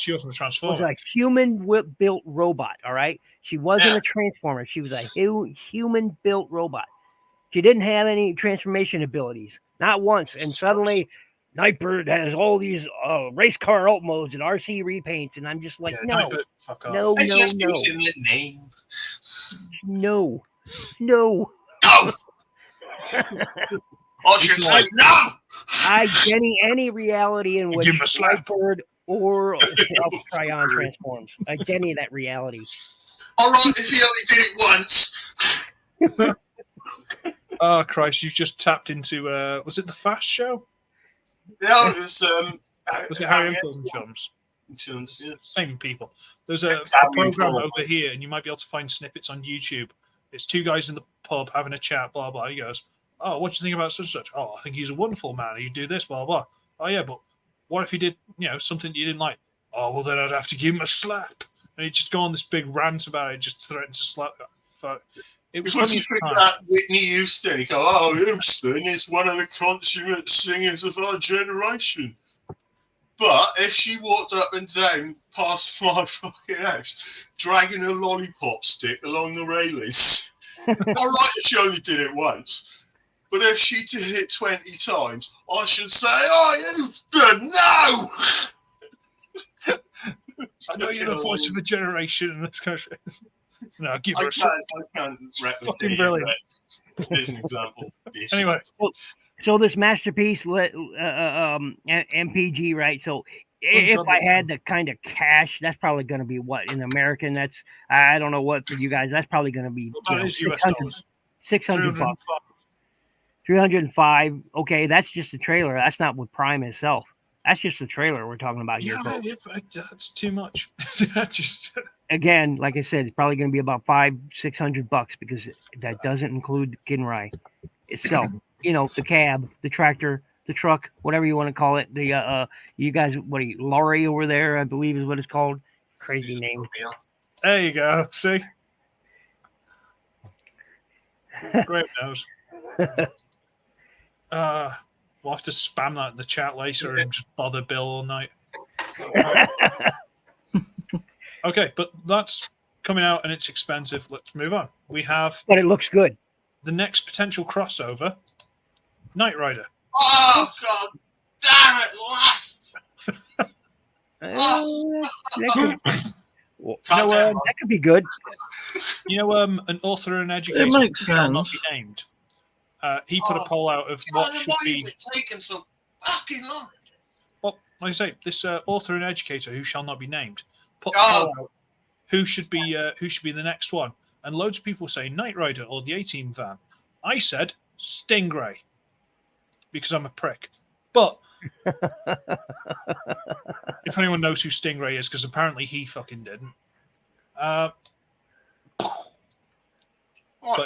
she wasn't a transformer. Was a human-built robot. All right, she wasn't a transformer. She was a human-built robot. She didn't have any transformation abilities, not once. And suddenly, Nightbird has all these race car alt modes and RC repaints, and I'm just like, no. No. Any reality in which Nightbird or Alpha Trion transforms. Any of that reality. All right, if he only did it once. Oh Christ! You've just tapped into. Was it the Fast Show? Yeah, it was. Was it Harry and Chums? Yeah. Same people. There's a program over here, and you might be able to find snippets on YouTube. It's two guys in the pub having a chat, blah blah. He goes, "Oh, what do you think about such and such? Oh, I think he's a wonderful man. He do this, blah blah. Oh yeah, but what if he did, something you didn't like? Oh, well then I'd have to give him a slap." And he just go on this big rant about it, just threatened to slap. Fuck. It was funny. That Whitney Houston. He go, "Oh, Houston is one of the consummate singers of our generation." But if she walked up and down past my fucking house, dragging a lollipop stick along the railings, all right if she only did it once, but if she did it 20 times, I should say, "Oh, Houston, no!" I know you're the voice of a generation in this country. No, give her I can't fucking brilliant. Here's an example. Anyway. So this masterpiece, MPG, right? So if I had the kind of cash, that's probably going to be what in American. That's I don't know what for you guys. That's probably going to be US dollars. $600. 305. Okay, that's just a trailer. That's not with Prime itself. That's just the trailer we're talking about here. That's too much. Again, like I said, it's probably going to be about $500-600 because that doesn't include Kinrai itself. The cab, the tractor, the truck, whatever you want to call it. The you guys, what are you, lorry over there? I believe is what it's called. Crazy name. There you go. See, great nose. We'll have to spam that in the chat later and just bother Bill all night. Okay, but that's coming out and it's expensive. Let's move on. We have, but it looks good. The next potential crossover. Knight Rider. Oh God! Damn it! Last. That could be good. An author and educator who shall not be named. He put a poll out of what should be. Why is it taking so fucking long? Well, like I say, this author and educator who shall not be named put a poll out who should be the next one, and loads of people say Knight Rider or the A-Team van. I said Stingray. Because I'm a prick. But if anyone knows who Stingray is, because apparently he fucking didn't. But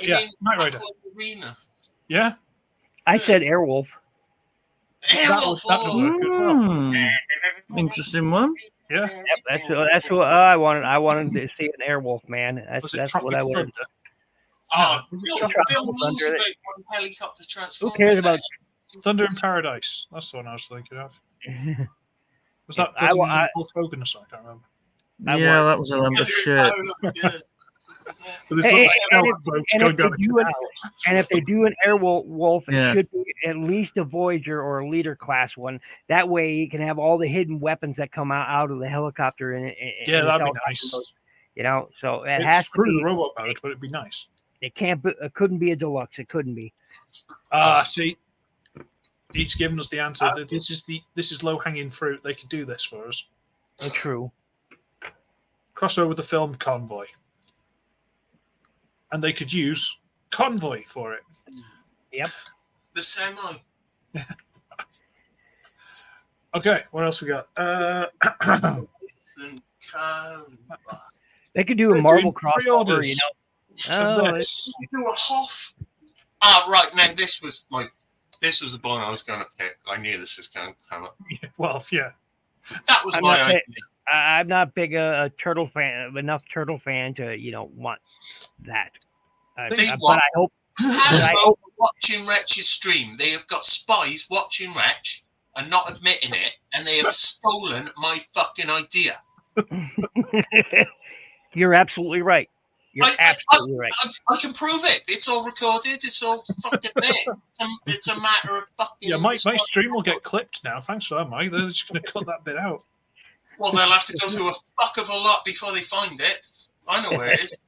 yeah, Knight Rider. Yeah? I said Airwolf. That would work as well. Interesting one. Yeah. Yep, that's what I wanted. I wanted to see an Airwolf, man. That's what I wanted. Bill knows about one helicopter transform. Who cares about Thunder in Paradise? That's the one I was thinking of. Was that Hulk Hogan or something? I can't remember. Yeah, that was a lump of shit. And if they do an Airwolf, it should be at least a Voyager or a Leader class one. That way, you can have all the hidden weapons that come out of the helicopter. That'd be nice. So it has to be the robot mode, but it'd be nice. It can't. It couldn't be a deluxe. It couldn't be. See, he's given us the answer. This is low hanging fruit. They could do this for us. True. Crossover with the film Convoy. And they could use Convoy for it. Yep. The semi. Okay, what else we got? They could do a Marvel crossover, You do a Hoff. Right. Now this was the one I was going to pick. I knew this was going to come up. Yeah. That was my idea. I'm not big a turtle fan, enough turtle fan to want that. But I hope. Watching Wretch's stream, they have got spies watching Wretch and not admitting it, and they have stolen my fucking idea. You're absolutely right. You're absolutely right. I can prove it. It's all recorded. It's all fucking there. It's a matter of fucking. Yeah, my stream will get clipped now. Thanks for that, Mike. They're just going to cut that bit out. Well, they'll have to go through a fuck of a lot before they find it. I know where it is.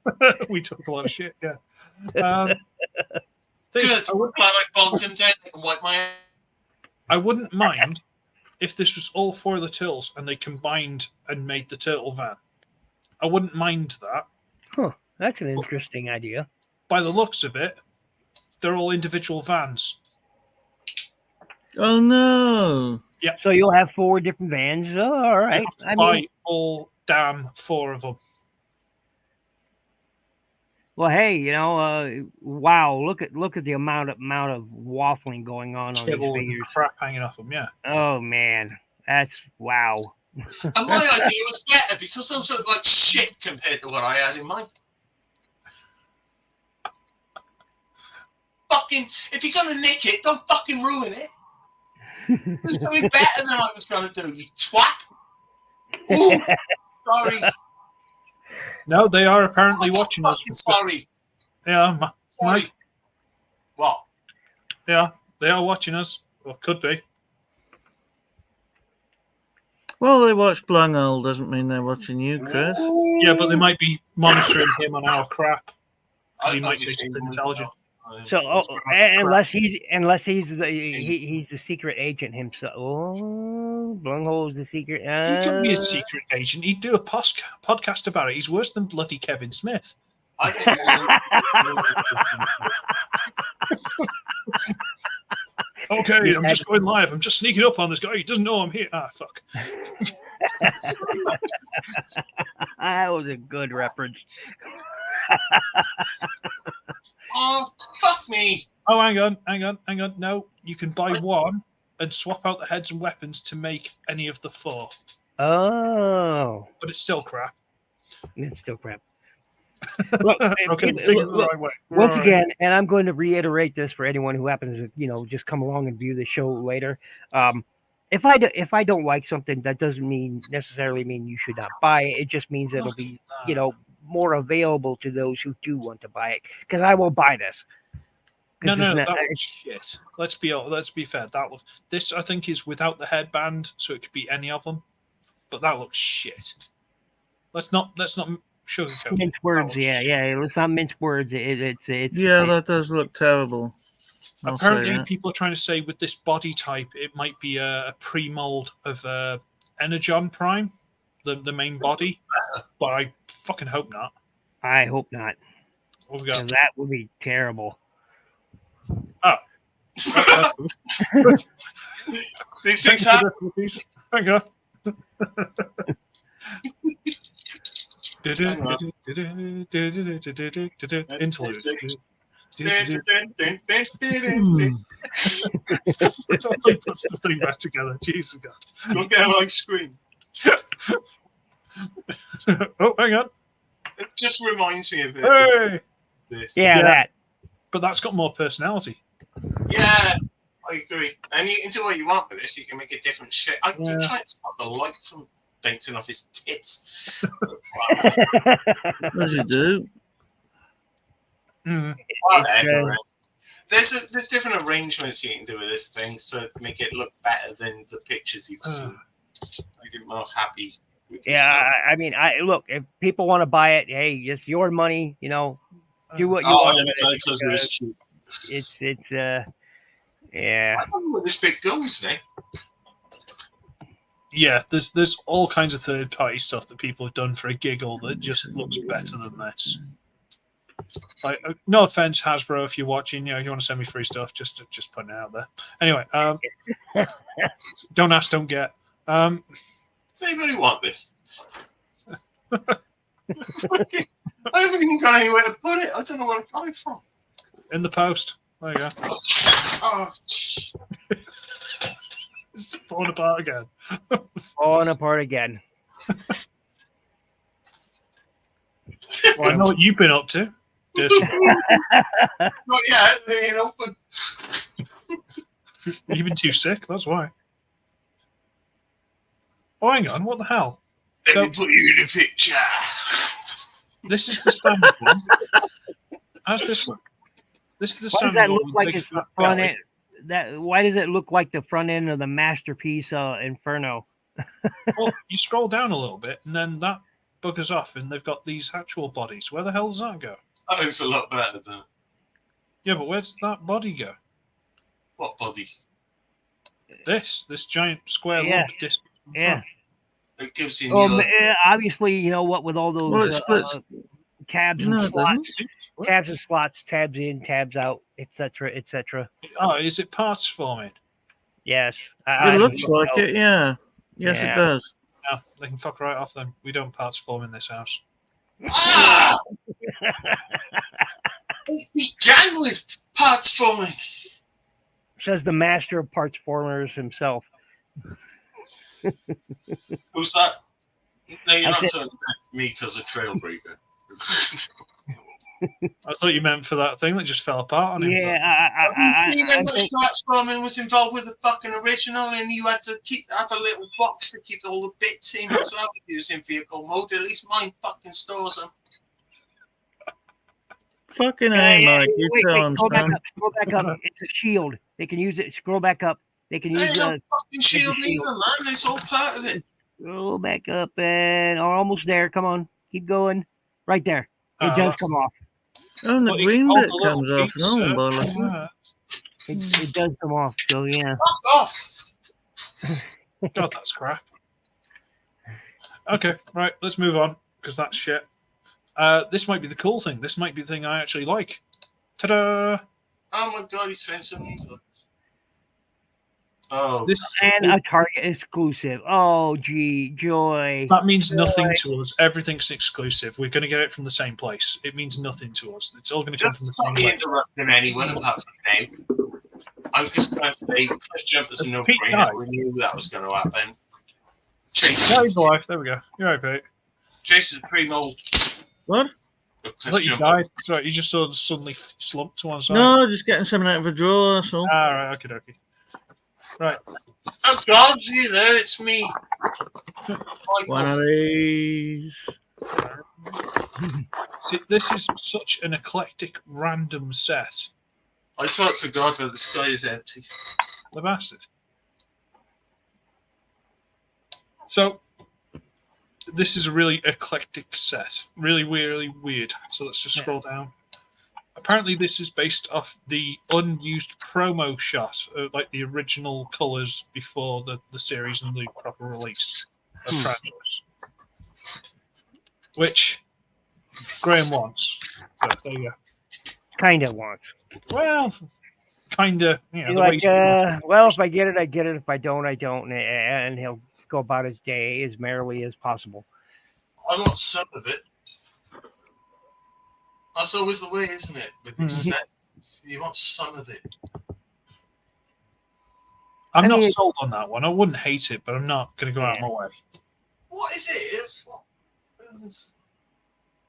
We took a lot of shit, yeah. Good. I bogged him down. I can wipe my. I wouldn't mind if this was all four of the turtles and they combined and made the turtle van. I wouldn't mind that. Huh. That's an interesting idea. By the looks of it, they're all individual vans. Oh no! Yeah. So you'll have 4 different vans. Oh, all right. You have to buy all damn 4 of them. Well, hey, wow! Look at the amount of waffling going on these figures. Crap hanging off them. Yeah. Oh man, that's wow. And my idea was better because those look like shit compared to what I had in mind. Fucking, if you're gonna nick it, don't fucking ruin it. Do something better than I was gonna do, you twat. Ooh, sorry. No, they are apparently watching us. Sorry. Yeah, sorry. What? Yeah, they are watching us. Or could be. Well, they watch Blunghole doesn't mean they're watching you, Chris. Ooh. Yeah, but they might be monitoring him on our crap. He might be say something intelligent. So, unless he's the secret agent himself. Oh, Blunghole's the secret. He could be a secret agent. He'd do a podcast about it. He's worse than bloody Kevin Smith. Okay, I'm just going live. I'm just sneaking up on this guy. He doesn't know I'm here. Ah, fuck. That was a good reference. Oh, fuck me. Oh, hang on. No, you can buy one and swap out the heads and weapons to make any of the 4. Oh. But it's still crap. It's still crap. Look, okay, once again, and I'm going to reiterate this for anyone who happens to, just come along and view the show later. If I don't like something, that doesn't necessarily mean you should not buy it. It just means it'll be, more available to those who do want to buy it. Because I will buy this. No, that looks shit. Let's be fair. This I think is without the headband, so it could be any of them. But that looks shit. Let's not sugarcoat. Mince words, yeah. Let's not mince words. It's that does look terrible. Apparently, people are trying to say with this body type, it might be a pre-mold of Energon Prime, the main body. But I fucking hope not. I hope not. What we got? That would be terrible. Oh. These things happen. Hang on. Interlude. Puts the thing back together. Jesus God. Don't get on screen. Oh, hang on. It just reminds me of it. Hey! This. Yeah, that. But that's got more personality. Yeah, I agree. And you can do what you want with this. You can make a different shit. I'm trying to stop the light from bouncing off his tits. What does he do? Whatever. There's different arrangements you can do with this thing to make it look better than the pictures you've seen. I get more happy. Yeah, I mean, look, if people want to buy it, hey, it's your money, do what you want. It's yeah. I don't know where this bit goes now. Yeah, there's all kinds of third-party stuff that people have done for a giggle that just looks better than this. Like, no offense, Hasbro, if you're watching, if you want to send me free stuff, just putting it out there. Anyway, don't ask, don't get. Does anybody want this? I haven't even got anywhere to put it. I don't know where I got it from. In the post. There you go. Oh, it's falling apart again. Falling apart again. Well, I know what you've been up to. Not yet, but you've been too sick, that's why. Oh, hang on, what the hell? Let me put you in a picture. This is the standard one. How's this one? This is the standard one. Why does it look like the front end of the masterpiece Inferno? Well, you scroll down a little bit, and then that buggers off, and they've got these actual bodies. Where the hell does that go? That looks a lot better than. Yeah, but where does that body go? What body? This giant square lump disc. It gives you. Obviously, what with all those tabs and slots, tabs and slots, tabs in, tabs out. etc., etc. Oh, is it parts forming? Yes, It looks like it, yeah. Yes, Yeah. it does. No, they can fuck right off then. We don't parts form in this house. Ah! It began with parts forming. Says the master of parts formers himself. Who's that? No, you're I not said- talking about me because of Trailbreaker. I thought you meant for that thing that just fell apart on him. Yeah, You know much parts forming was involved with the fucking original, and you had to have a little box to keep all the bits in as well if you was in vehicle mode. At least mine fucking stores them. Fucking A, Mike. You wait, tell him, scroll back son. up. Scroll back up. It's a shield. They can use it. Scroll back up. They can Ain't use no fucking shield either, man. It's all part of it. Scroll back up and almost there. Come on, keep going. Right there. It does that's- come off. Oh, and the Well, you can green hold bit the little comes off. piece, No, by looking at uh, It does come off. So yeah. Fuck off. God, that's crap. Okay, right, let's move on, because that's shit. This might be the cool thing. This might be the thing I actually like. Ta-da! Oh my god, he's saying something. Oh, This And a Target exclusive. Oh, gee, joy. that means nothing to us. Everything's exclusive. We're going to get it from the same place. It means nothing to us. It's all going to come just from the stop same me place. interrupting anyone apart from now. I'm just going to say, Cliff Jumper's a Pete no-brainer. died. We knew that was going to happen. Chase, Yeah, he's alive. There we go. You're right, Pete. Chase is primo. What? I thought you died. Sorry, you just sort of suddenly slumped to one side. No, just getting something out of a drawer, that's all. Ah, right, okay, okay. Right. Oh God, you there? It's me. One of these. See, this is such an eclectic, random set. I talked to God, but the sky is empty. The bastard. So, this is a really eclectic set. Really, really weird. So let's just scroll down. Apparently, this is based off the unused promo shot, like the original colours before the series and the proper release of Transformers. Which Graham wants. So there you go. Kind of wants. Well, kind of. You know, Be the like, way well, if I get it, I get it. If I don't, I don't. And he'll go about his day as merrily as possible. I want some of it. That's always the way, isn't it? With these sets, you want some of it. I'm not mean- sold on that one. I wouldn't hate it, but I'm not going to go out of my way. What is it?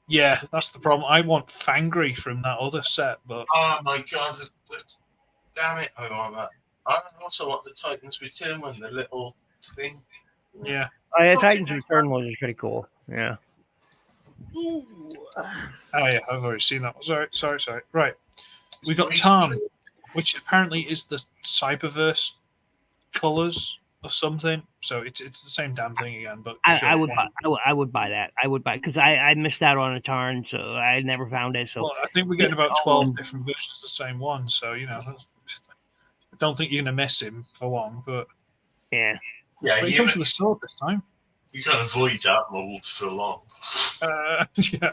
Yeah, that's the problem. I want Fangry from that other set, but Oh my God! Damn it! I want that. I also want the Titans Return one, the little thing. yeah. Oh, yeah, Titans Return one is pretty cool. Yeah. Oh yeah, I've already seen that one. Sorry. Right. We got Tom, which apparently is the Cyberverse colors or something. So it's the same damn thing again. But I would buy that. I would buy because I missed out on a Tarn, so I never found it. So Well, I think we're getting about 12 different versions of the same one. So I don't think you're gonna miss him for one. But yeah. Yeah, he comes with a sword this time. you can avoid that mold for long. Yeah.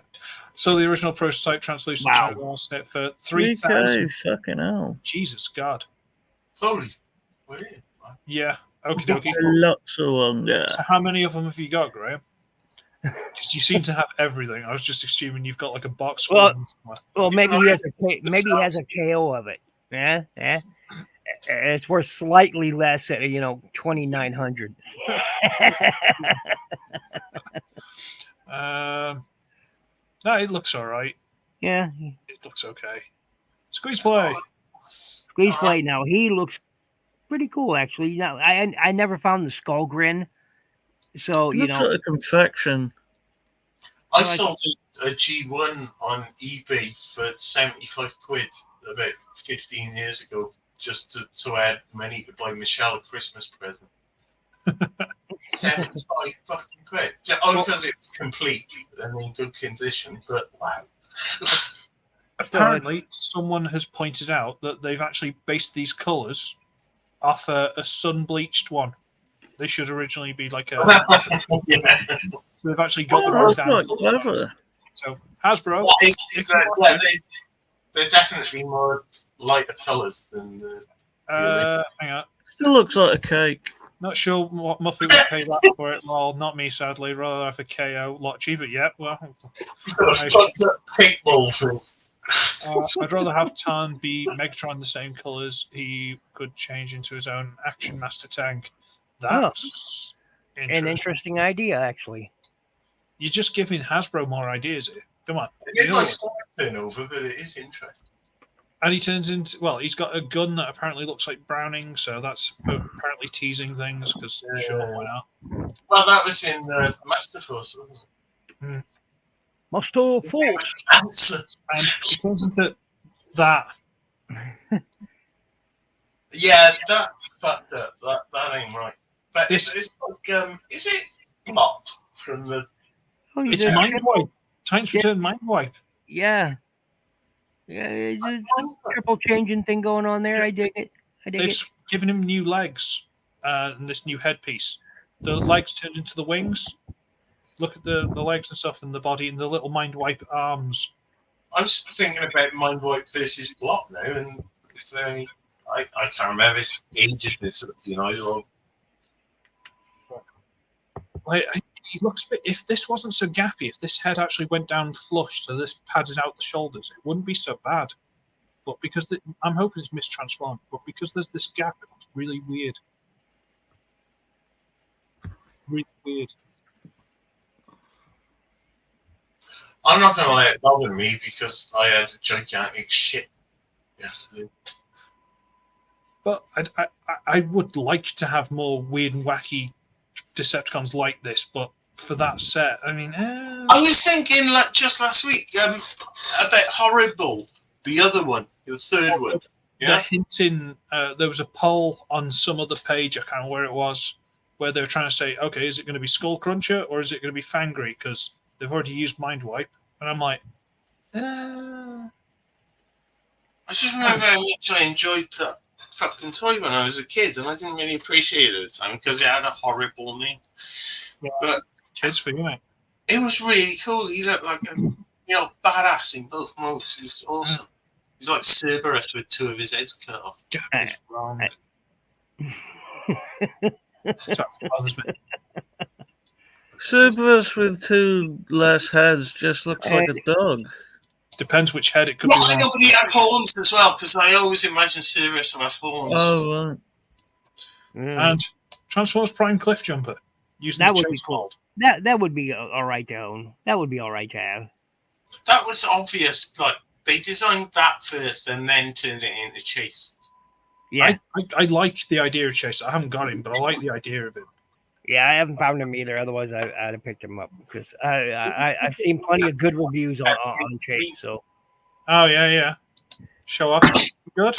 So the original prototype translucent Wow. translucent for 3K, 3,000. fucking hell. Jesus God. Holy, weird. Yeah. Okie dokie. Lots of longer. So how many of them have you got, Graham? Because you seem to have everything. I was just assuming you've got like a box full Well- of them somewhere. Well, maybe he has a KO of it. Yeah. It's worth slightly less at 2,900. No, it looks all right. Yeah. It looks okay. Squeeze play. Squeeze play now. He looks pretty cool actually. Now I never found the skull grin. So Looks like a confection. I sold a G1 on eBay for 75 quid about 15 years ago, just to add money to buy Michelle a Christmas present. 75 fucking quid. Because it's complete and in good condition, but wow. Apparently, someone has pointed out that they've actually based these colours off a sun-bleached one. They should originally be like a... Yeah. So they've actually got the Oh, right that's down. quite clever. So, Hasbro, They're definitely more lighter colours than the. Hang on. Still looks like a cake. Not sure what Muffy would pay that for it. Well, not me, sadly. Rather have a KO. A lot cheaper. Yeah, well. Paintball thing. I'd rather have Tarn be Megatron the same colours. He could change into his own Action Master tank. That's an interesting idea, actually. You're just giving Hasbro more ideas here. Come on. It might turn over, but it is interesting. And he turns into, well, he's got a gun that apparently looks like Browning, so that's apparently teasing things, because sure, why not? Well, that was in Master Force, wasn't it? Master Force. And he turns into that. Yeah, that's fucked up. That ain't right. But it's like, is it not from the... Oh, it's Mind Wipe. Titans Return Mind Wipe. Yeah. Yeah, just triple changing thing going on there. I dig it. They've given him new legs and this new headpiece. The legs turned into the wings. Look at the legs and stuff, and the body, and the little Mind Wipe arms. I'm thinking about Mind Wipe versus Block now, and it's I can't remember. It's ages this, you know. Like, he looks a bit. If this wasn't so gappy, if this head actually went down flush, so this padded out the shoulders, it wouldn't be so bad. But because I'm hoping it's mistransformed, but because there's this gap, it looks really weird. Really weird. I'm not going to let it bother me because I had a gigantic shit yesterday. But I would like to have more weird and wacky Decepticons like this, but for that set, I mean... I was thinking like just last week about Horrible, the other one, the third one. Yeah? They're hinting, there was a poll on some other page, I can't remember where it was, where they were trying to say, okay, is it going to be Skullcruncher or is it going to be Fangry? Because they've already used Mind Wipe. And I'm like, I just remember how much I enjoyed that fucking toy when I was a kid, and I didn't really appreciate it at the time because it had a horrible name. Yeah, but kids for you, mate. It was really cool. He looked like a badass in both modes. He was awesome. He's like Cerberus with two of his heads cut off. It's wrong. Sorry, bothers me. Cerberus with two less heads just looks like a dog. Depends which head it could Well, be. I know, but he had horns as well, because I always imagine Cerberus have horns. Oh, right. And Transformers Prime Cliffjumper using That the would be chase cool. mold. That would be all right to own. That would be all right to have. That was obvious. Like, they designed that first and then turned it into Chase. Yeah. I like the idea of Chase. I haven't got him, but I like the idea of it. Yeah, I haven't found him either. Otherwise, I'd have picked him up because I've seen plenty of good reviews on Chase. So. Oh yeah. Show off. Good.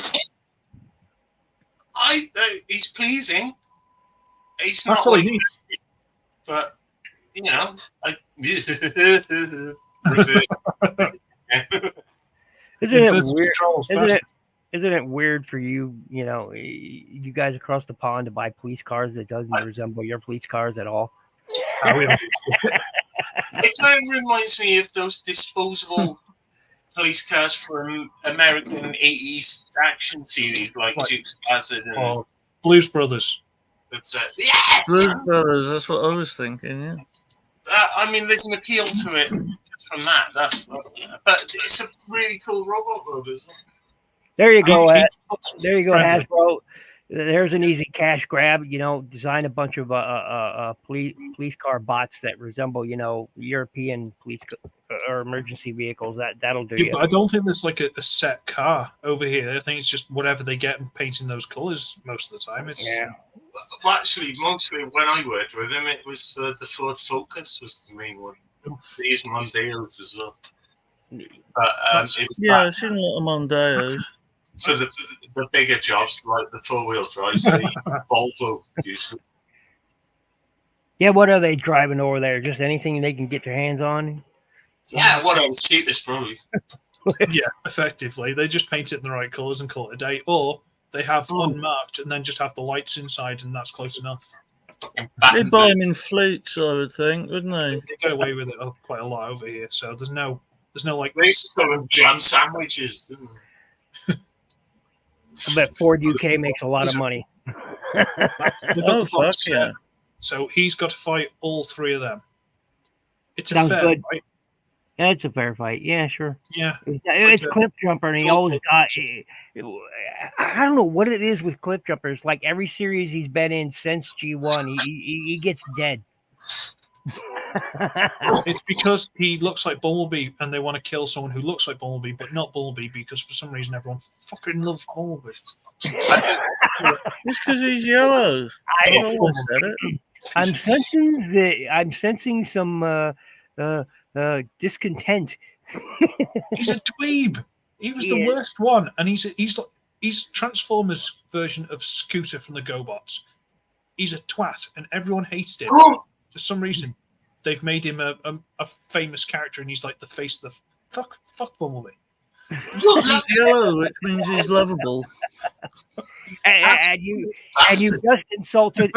He's pleasing. He's That's not all like, he needs. but you know, Isn't it weird for you? You know, you guys across the pond to buy police cars that doesn't resemble your police cars at all. It kind of reminds me of those disposable police cars from American 80s action series like Dukes of Hazzard and Blues Brothers. Yeah! Blues Brothers, that's what I was thinking, yeah. I mean, there's an appeal to it from that. But it's a really cool robot mode as well. There you go, there you go, Hasbro. There's an easy cash grab. You know, design a bunch of police car bots that resemble, you know, European police or emergency vehicles. That'll do. But I don't think there's like a set car over here. I think it's just whatever they get and painting those colors most of the time. Yeah. Well, actually, mostly when I worked with him, it was the Ford Focus was the main one. They used Mondeos as well. But I've seen a lot of Mondeos. For the bigger jobs, like the four-wheel drives, the Volvo usually. Yeah, what are they driving over there? Just anything they can get their hands on? Yeah, whatever's cheapest, probably. Yeah, effectively. They just paint it in the right colours and call it a day. Or they have unmarked and then just have the lights inside, and that's close enough. They'd buy them in fleets, I would think, wouldn't they? They get away with it quite a lot over here, so there's no like... They call them jam sandwiches, didn't they? I bet Ford UK makes a lot of money. They've got the box set, so he's got to fight all three of them. It's Sounds a fair good. fight. Yeah, it's a fair fight. Yeah, sure. Yeah. It's like Cliff Jumper, and he always got. I don't know what it is with Cliff Jumpers. Like every series he's been in since G1, he gets dead. It's because he looks like Bumblebee, and they want to kill someone who looks like Bumblebee, but not Bumblebee, because for some reason everyone fucking loves Bumblebee. It's because he's yellow. I always said it. I'm sensing some discontent. He's a dweeb. He was the worst one, and he's Transformers version of Scooter from the GoBots. He's a twat, and everyone hates him. For some reason, they've made him a famous character, and he's like the face of the fuck Bumblebee. He's yellow, which means he's lovable. And you just insulted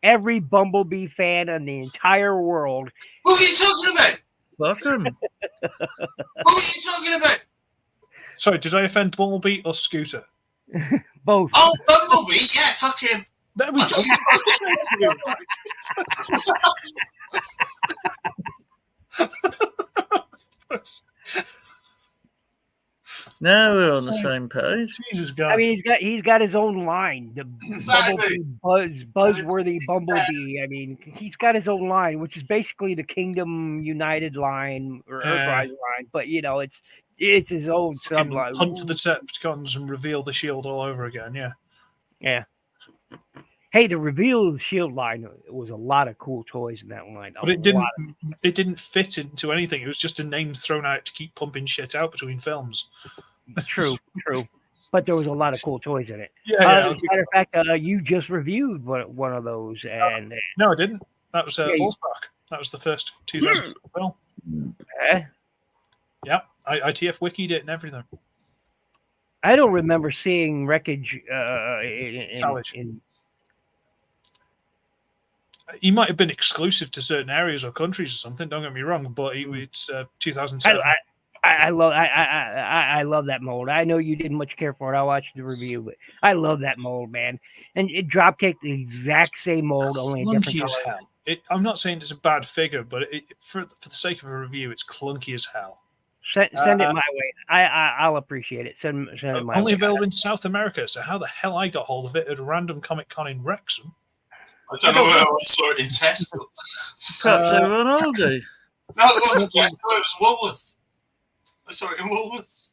every Bumblebee fan in the entire world. Who are you talking about? Fuck him. Who are you talking about? Sorry, did I offend Bumblebee or Scooter? Both. Oh, Bumblebee, yeah, fuck him. There we go. Now we're on the same page. Jesus God! I mean, he's got his own line, the buzzworthy Bumblebee. I mean, he's got his own line, which is basically the Kingdom United line or Earthrise line. But it's his own subline. Hunt for the Decepticons and reveal the shield all over again. Yeah. Yeah. Hey, the reveal shield line was a lot of cool toys in that line. But it didn't fit into anything. It was just a name thrown out to keep pumping shit out between films. True. But there was a lot of cool toys in it. Yeah. As a matter of fact, you just reviewed one of those, and no, I didn't. That was Allspark. That was the first 2000 film. Yeah, I ITF wikied it and everything. I don't remember seeing wreckage Salvage. He might have been exclusive to certain areas or countries or something. Don't get me wrong, but it's 2007. I love that mold. I know you didn't much care for it. I watched the review, but I love that mold, man. And it dropkicked the exact same mold, only a different color. As hell. I'm not saying it's a bad figure, but for the sake of a review, it's clunky as hell. Send it my way. I'll appreciate it. Send it my way. Only available in South America. So how the hell I got hold of it at a random Comic Con in Wrexham? I don't know where I saw it in Tesco. Perhaps they were on holiday. No, it wasn't Tesco. It was Woolworths. I saw it in Woolworths.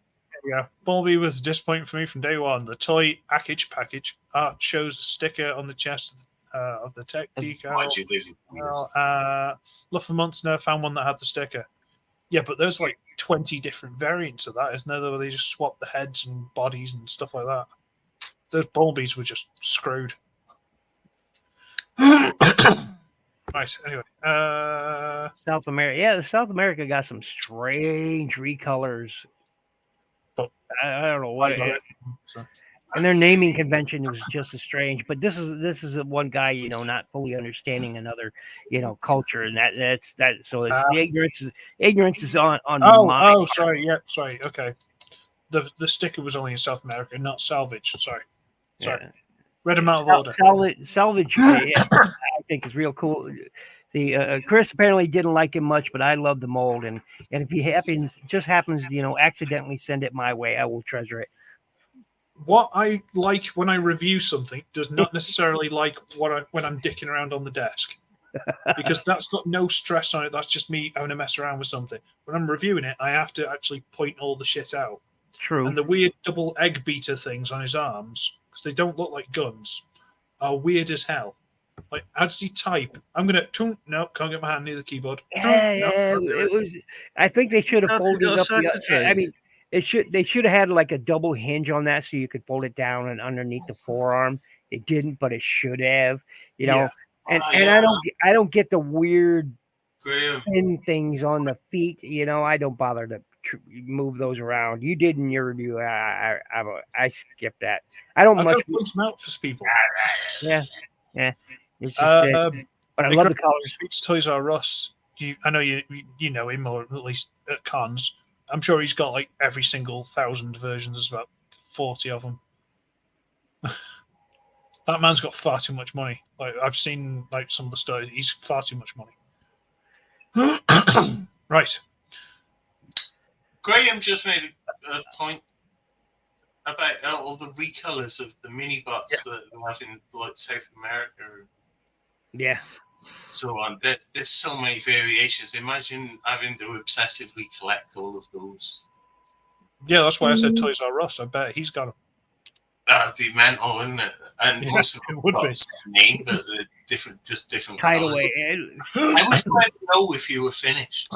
Yeah, Bumblebee was disappointing for me from day one. The toy package shows a sticker on the chest of the tech decal. Looked for months, never found one that had the sticker. Yeah, but there's like 20 different variants of that, isn't there? Where they just swap the heads and bodies and stuff like that. Those Bumblebees were just screwed. Right, anyway. South America. Yeah, South America got some strange recolors. But I don't know what. And their naming convention was just as strange. But this is one guy, not fully understanding another, culture, and that's so it's ignorance is on. Oh, sorry. Yeah, sorry. Okay. The sticker was only in South America, not salvage. Sorry. Yeah. Read them out of order. Salvage, I think is real cool. The Chris apparently didn't like him much, but I love the mold, and if he happens, accidentally send it my way, I will treasure it. What I like when I review something does not necessarily like when I'm dicking around on the desk, because that's got no stress on it. That's just me having to mess around with something. When I'm reviewing it, I have to actually point all the shit out. True. And the weird double egg beater things on his arms, because they don't look like guns, are weird as hell. Like, how does he type? I'm gonna no, can't get my hand near the keyboard. It was. I think they should have folded up. They should have had like a double hinge on that so you could fold it down and underneath the forearm. It didn't, but it should have. And I don't get the weird thin things on the feet. I don't bother to move those around. You did in your review. I skipped that. I don't much point them out for people. Yeah. It's just, but I love the colors. Speaks Toys R Us. I know you know him, or at least at cons. I'm sure he's got like every single 1,000 versions. There's about 40 of them. That man's got far too much money. Like I've seen like some of the stuff. He's far too much money. Right. Graham just made a point about all the recolors of the mini bots that they have in like South America. Yeah. So on. There's so many variations. Imagine having to obsessively collect all of those. Yeah, that's why I said Toys R Us. I bet he's got them. That'd be mental, wouldn't it? And most of them it would got be. the same name, but they're different, just different Tidal colours. Wave. I wish I'd know if you were finished.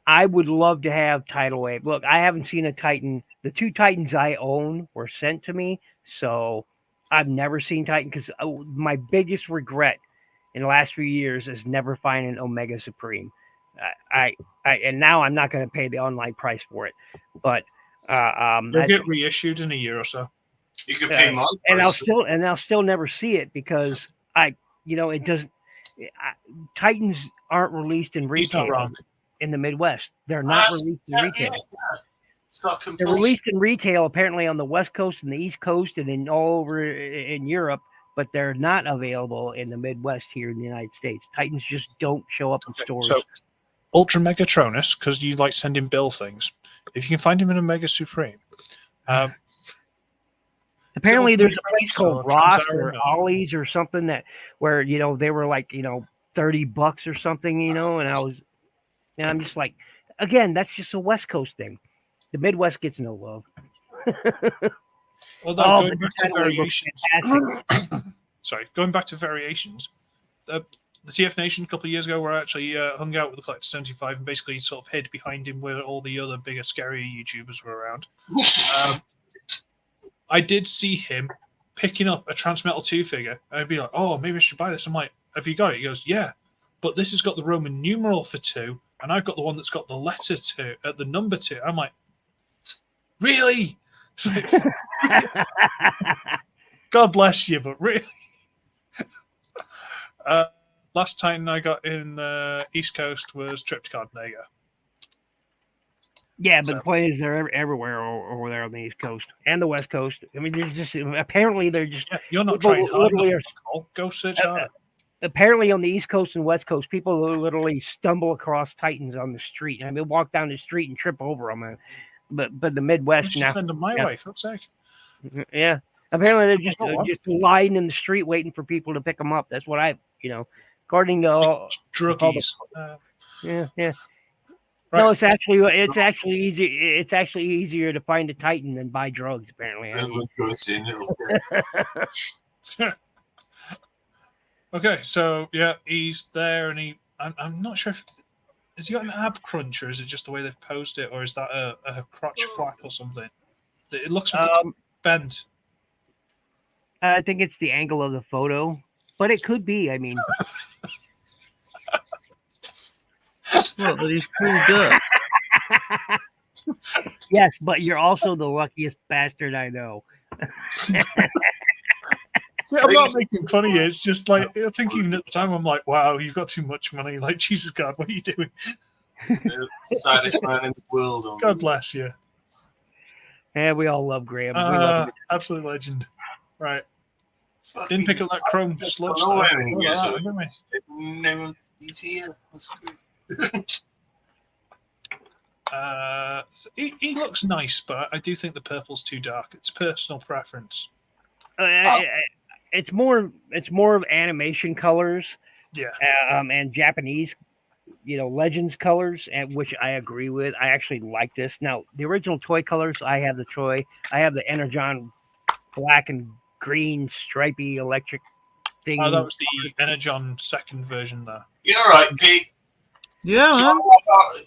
I would love to have Tidal Wave. Look, I haven't seen a Titan. The 2 Titans I own were sent to me, so I've never seen Titan because my biggest regret in the last few years is never finding Omega Supreme. And now I'm not going to pay the online price for it, but they'll get reissued in a year or so. You could pay more, and I'll still never see it because it doesn't. Titans aren't released in He's not retail wrong. in the Midwest. They're not released in retail. It's not They're compulsory. released in retail apparently on the West Coast and the East Coast and in all over in Europe, but they're not available in the Midwest here in the United States. Titans just don't show up in stores. So, Ultra Megatronus, because you like sending Bill things. If you can find him in Omega Supreme. Apparently, there's a place called Ross or Transarrow. Ollie's or something where they were like $30 or something, and I'm just like, again, that's just a West Coast thing. The Midwest gets no love. Although going back to variations, sorry, going back to variations, the TF Nation a couple of years ago, where I actually hung out with the Collector 75 and basically sort of hid behind him where all the other bigger, scarier YouTubers were around. I did see him picking up a Transmetal 2 figure. I'd be like, oh, maybe I should buy this. I'm like, have you got it? He goes, yeah, but this has got the Roman numeral for 2, and I've got the one that's got the letter 2, the number 2. I'm like, really? It's like, God bless you, but really? Last Titan I got in the East Coast was Triptychon. There you go. Yeah, but the point is they're everywhere over there on the East Coast and the West Coast. I mean, there's just apparently they're just you're not trying hard enough. Go search harder. Apparently on the East Coast and West Coast, people literally stumble across Titans on the street. I mean, walk down the street and trip over them. But the Midwest now. Send them my way, for fuck's sake. Yeah, apparently they're just lying in the street waiting for people to pick them up. That's what according to all druggies. Yeah. Right. No, it's actually easy. It's actually easier to find a Titan than buy drugs. Apparently. Okay, so yeah, he's there, and I'm not sure if has he got an ab crunch, or is it just the way they've posed it, or is that a crotch flap or something? It looks like it's bent. I think it's the angle of the photo, but it could be. I mean. What, that he's pulled up? Yes, but you're also the luckiest bastard I know. I'm not making fun of you. It's just like thinking at the time, I'm like, wow, you've got too much money. Like, Jesus God, what are you doing? The saddest man in the world. God bless you. Yeah, we all love Graham. We love him. Absolute legend. Right. Didn't pick up that chrome sludge. He's here. That's good. So he looks nice, but I do think the purple's too dark. It's personal preference. It's more of animation colors, and Japanese, Legends colors, and which I agree with. I actually like this. Now, the original toy colors, I have the Energon black and green stripy electric thing. Oh, that was the Energon second version there. You're right, Pete. Yeah, man.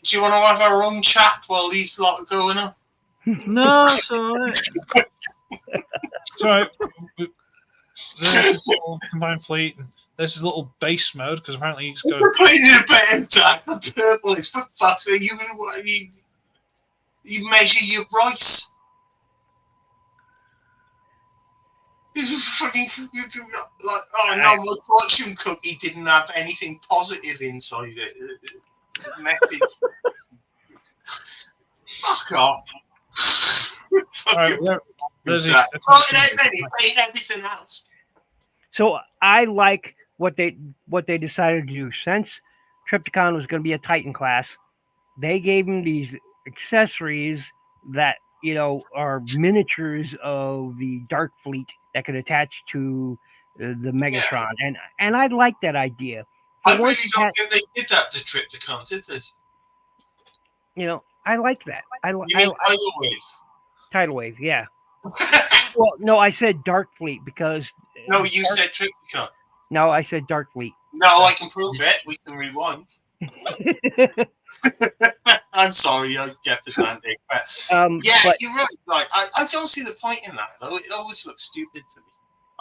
Do you want to have our own chat while these lot are going on? No, it's all right. It's all right. There's his little combined fleet, and there's his little base mode, because apparently he's got... We're playing in a bit of the purple is for fuck's sake. You measure your rice. It's fucking like, oh no, my fortune cookie didn't have anything positive inside it. Message. Fuck off. All right, There's everything else. So I like what they decided to do. Since Trypticon was going to be a Titan class, they gave him these accessories that are miniatures of the Dark Fleet that could attach to the Megatron, and I like that idea. I really don't think they did that to Trypticon, did they? I like that. You mean Tidal Wave? Tidal Wave, yeah. Well, no, I said Dark Fleet because. No, you said Trypticon. No, I said Dark Fleet. No, I can prove it. We can rewind. I'm sorry, I get the damn thing. But you're right. Like, I don't see the point in that, though. It always looks stupid to me.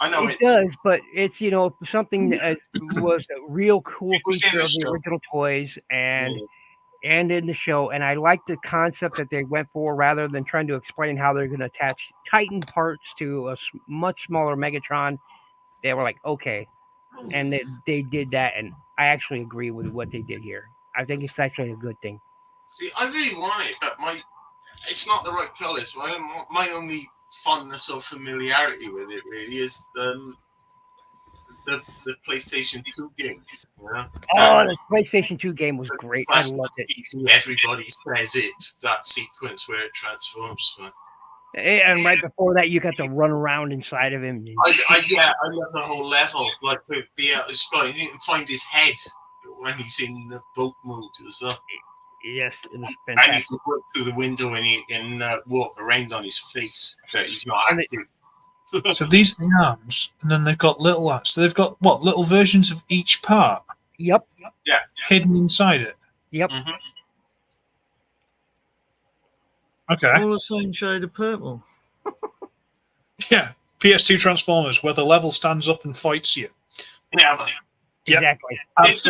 I know it does, but it's something that was a real cool feature of the original toys and in the show. And I like the concept that they went for rather than trying to explain how they're going to attach Titan parts to a much smaller Megatron. They were like, okay, and they did that, and I actually agree with what they did here. I think it's actually a good thing. See, I really want it, but it's not the right colours. My only fondness or familiarity with it really is the PlayStation 2 game. The PlayStation 2 game was great. I loved it. Everybody says that sequence where it transforms. And right before that, you got to run around inside of him. I love the whole level. Like to be able to explore, you can find his head when he's in the boat mode as well. Yes, it was fantastic. And you can look through the window and you can walk around on his face, so he's not active. So these are the arms, and then they've got little arms. So they've got little versions of each part. Yep. Yeah. Hidden inside it. Yep. Mm-hmm. Okay. All the same shade of purple. Yeah. PS2 Transformers, where the level stands up and fights you. Yeah. But Exactly. That's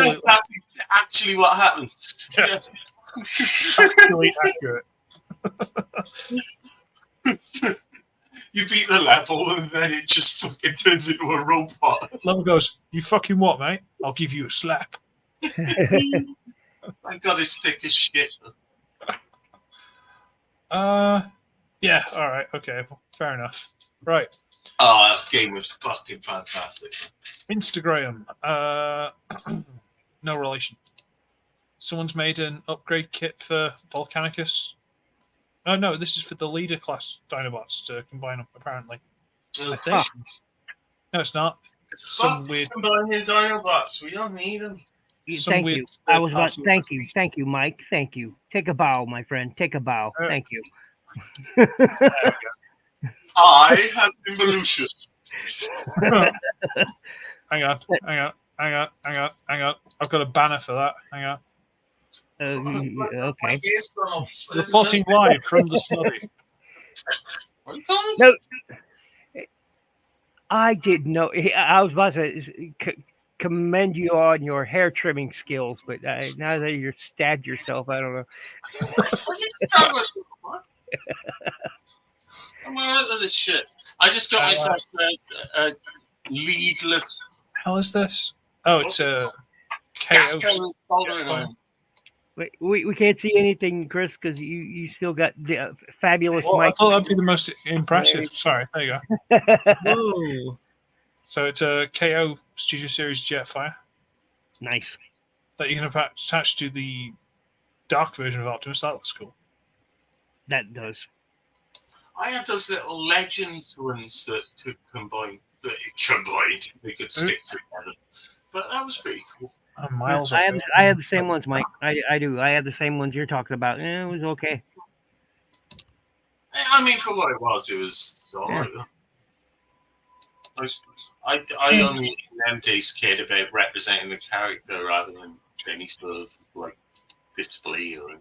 actually what happens. Yeah. Actually accurate. You beat the level and then it just fucking turns into a robot. Level goes, you fucking what, mate? I'll give you a slap. My God, it's thick as shit. Yeah, alright, okay, fair enough. Right. Oh, that game was fucking fantastic. Instagram. No relation. Someone's made an upgrade kit for Volcanicus. Oh, no, this is for the leader class Dinobots to combine them, apparently. I think. No, it's not. Stop combining Dinobots. We don't need them. Thank you. I was about. Thank you, Mike. Thank you. Take a bow, my friend. Take a bow. Thank you. I have been Balucious. Hang on. I've got a banner for that. Hang on. Okay. Reporting live from the snobby. No, I didn't know. I was about to commend you on your hair trimming skills, but now that you're stabbed yourself, I don't know. I'm alright with this shit. I just got myself a leadless. How is this? Oh, it's a KO. We can't see anything, Chris, because you still got the fabulous mic. I thought that'd be the most impressive. Sorry, there you go. So it's a KO Studio Series Jetfire. Nice. That you can attach to the dark version of Optimus. That looks cool. That does. I had those little Legends ones that could combine. They could stick together. But that was pretty cool. Miles. I have the same ones, Mike. I do. I have the same ones you're talking about. It was okay. I mean, for what it was alright. I only in them days cared about representing the character rather than any sort of like display or.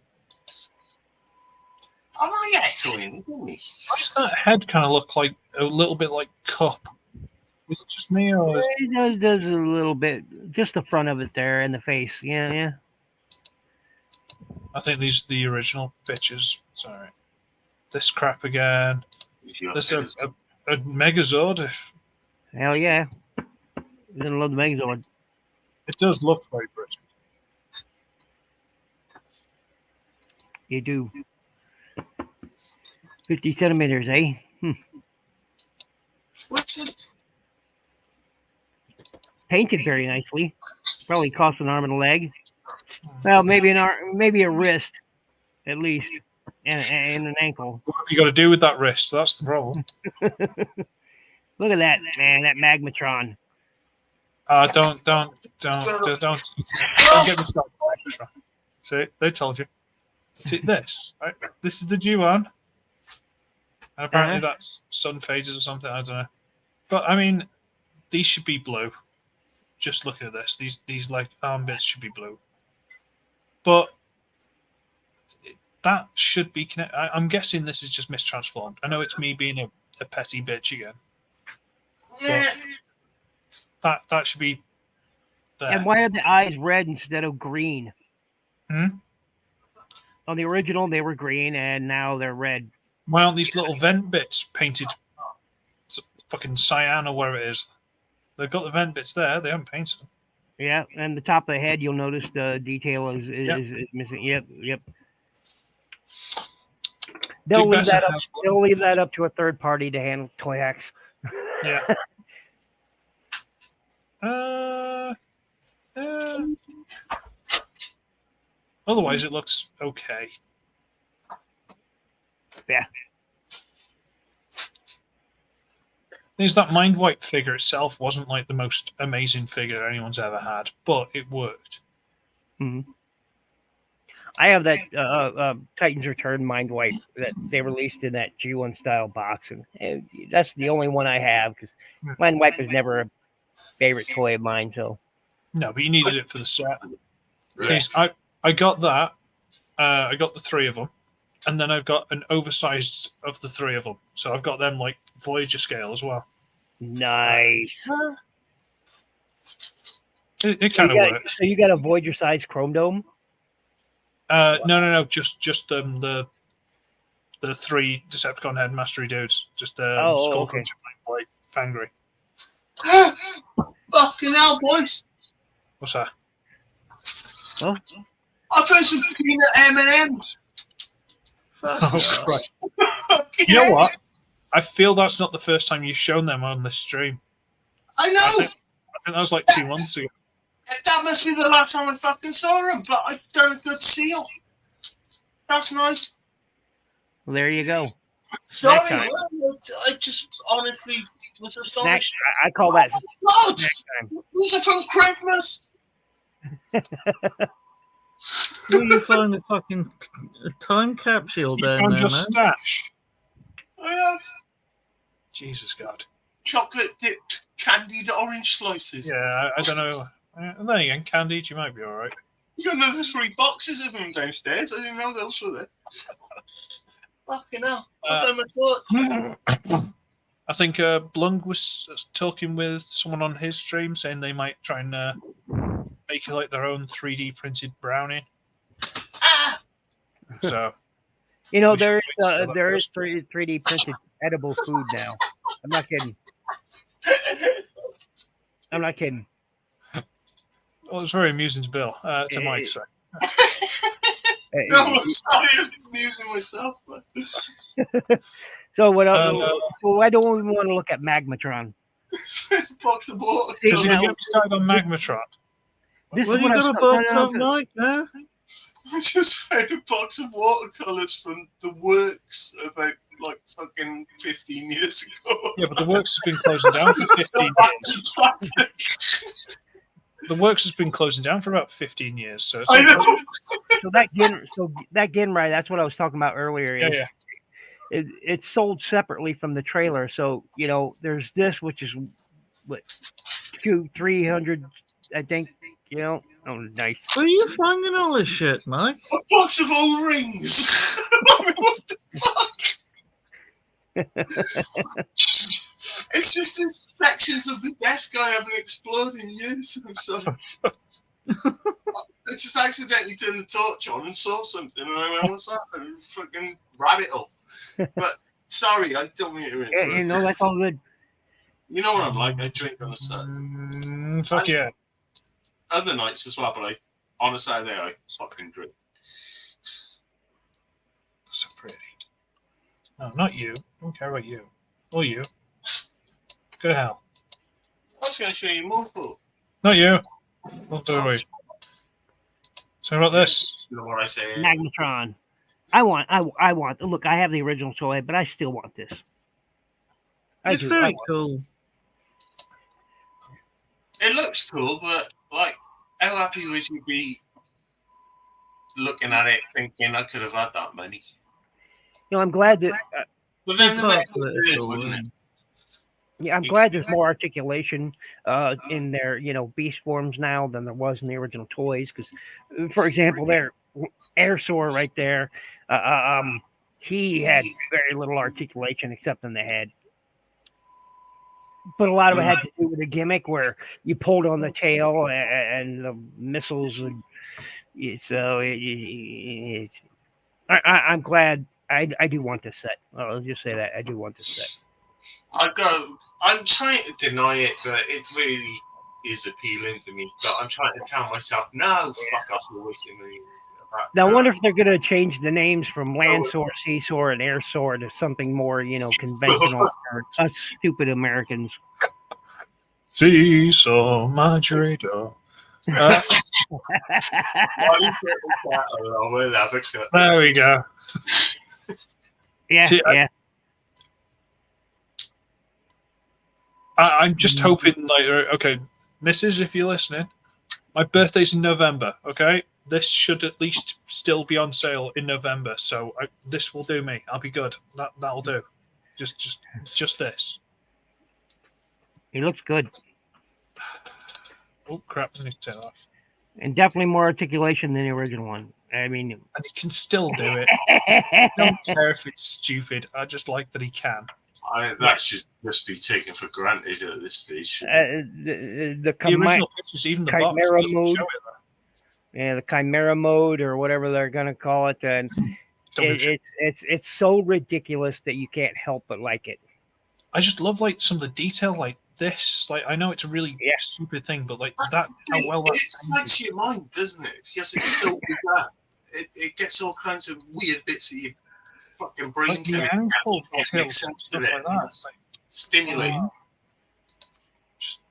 Am I echoing? Why does that head kind of look like a little bit like Cup? Is it just me, or it does a little bit, just the front of it there and the face. Yeah. I think these are the original bitches. Sorry, this crap again. This a Megazord. Hell yeah! You're gonna love the Megazord. It does look very British. You do. 50 centimeters, eh? Painted very nicely. Probably cost an arm and a leg. Well, maybe an arm, maybe a wrist, at least, and an ankle. What have you got to do with that wrist? That's the problem. Look at that, man! That Magmatron. Don't get me started. See, they told you. See this, right? This is the due one. And apparently that's sun phases or something. I don't know. But I mean, these should be blue. Just looking at this, these like arm bits should be blue. But that should be connected. I'm guessing this is just mistransformed. I know it's me being a petty bitch again. But that should be there. And why are the eyes red instead of green? Hmm? On the original, they were green, and now they're red. Why aren't these little vent bits painted fucking cyan or whatever it is? They've got the vent bits there. They haven't painted them. Yeah, and the top of the head, you'll notice the detail is missing. Yep. They'll leave that up to a third party to handle toy hacks. Yeah. Otherwise, it looks okay. Yeah. There's that Mind Wipe figure itself wasn't like the most amazing figure anyone's ever had, but it worked. Mm-hmm. I have that Titans Return Mind Wipe that they released in that G1 style box, and that's the only one I have because Mind Wipe was never a favorite toy of mine. So no, but you needed it for the set. Yes, I got that. I got the three of them, and then I've got an oversized of the three of them. So I've got them like Voyager scale as well. Nice. It kind of works. So you got a Voyager size Chrome Dome? No. Just the three Decepticon head mastery dudes. Just Skull okay. White Fangry. Fucking hell, boys! What's that? Oh. I found some peanut M&Ms. Oh, right. You know what? I feel that's not the first time you've shown them on this stream. I know. I think that was like 2 months ago. That must be the last time I fucking saw them, but I've done a good seal. That's nice. Well, there you go. Sorry, I just honestly was astonished. I call that Oh, God! next time. These are from Christmas! Will you find a fucking time capsule You down found there, your man? stash. I have Jesus God. chocolate dipped candied orange slices. Yeah, I don't know. And then again, candied, you might be all right. You got another 3 boxes of them downstairs. I didn't know those were there. Fucking hell. I think Blung was talking with someone on his stream saying they might try and make like their own 3D printed brownie. Ah! So, You know, there is 3D printed edible food now. I'm not kidding. Well, it's very amusing to Bill, to Mike. So. No, I'm sorry, I'm amusing myself. So what? So why don't we want to look at Magmatron? Box of water. Because you get me started on Magmatron. This Well, is you what got a box of Mike now? I just found a box of watercolours from the Works about like fucking 15 years ago. Yeah, but the Works has been closing down for 15 years. The Works has been closing down for about 15 years. So, I know. So that Genrai, that's what I was talking about earlier. Yeah. It's sold separately from the trailer. So, you know, there's this, which is what, 300, I think, you know. Oh, nice. Where are you finding all this shit, Mike? A box of O-rings. I mean, what the fuck? It's just these sections of the desk I haven't explored in years. So I just accidentally turned the torch on and saw something, and I went, "What's that?" And fucking rabbit hole. But sorry, I don't mean to. Yeah, you know, that's all good. You know what I'm like? I drink on a Saturday. Fuck yeah. Other nights as well, but on a Saturday I fucking drink. So pretty. No, not you. I don't care about you. Or you. Go to hell. I was going to show you more. Not you. What do we? So about this? You know what I say? Magnetron. I want. Look, I have the original toy, but I still want this. It's very cool. It looks cool, but like, how happy would you be looking at it, thinking I could have had that money? I'm glad that. But then the metal, wouldn't it? Yeah, I'm glad there's more articulation in their, beast forms now than there was in the original toys. Because, for example, their Airsaur right there, he had very little articulation except in the head. But a lot of it had to do with a gimmick where you pulled on the tail and the missiles. So I'm glad. I do want this set. I'll just say that I do want this set. I'm trying to deny it, but it really is appealing to me. But I'm trying to tell myself, no, fuck off, you're wasting money. Now, I wonder if they're going to change the names from Landsaur, Seasaur, and Airsaur to something more, conventional for us stupid Americans. Seesaw, moderator. There we go. Yeah, See, yeah. I'm just hoping, okay, Mrs., if you're listening, my birthday's in November, okay? This should at least still be on sale in November, so this will do me. I'll be good. That'll do. Just this. It looks good. Oh, crap, I need to take that off. And definitely more articulation than the original one. I mean... And he can still do it. I don't care if it's stupid. I just like that he can. That should just be taken for granted at this stage. The original pictures, even the box doesn't show it, though. Yeah, the Chimera mode or whatever they're going to call it. And it's so ridiculous that you can't help but like it. I just love some of the detail, like this. I know it's a really stupid thing, but that, how well that excites your mind, doesn't it? Because it's so bizarre. It gets all kinds of weird bits of your fucking brain. Like the ankle tilt, stuff like that. Stimulating. Just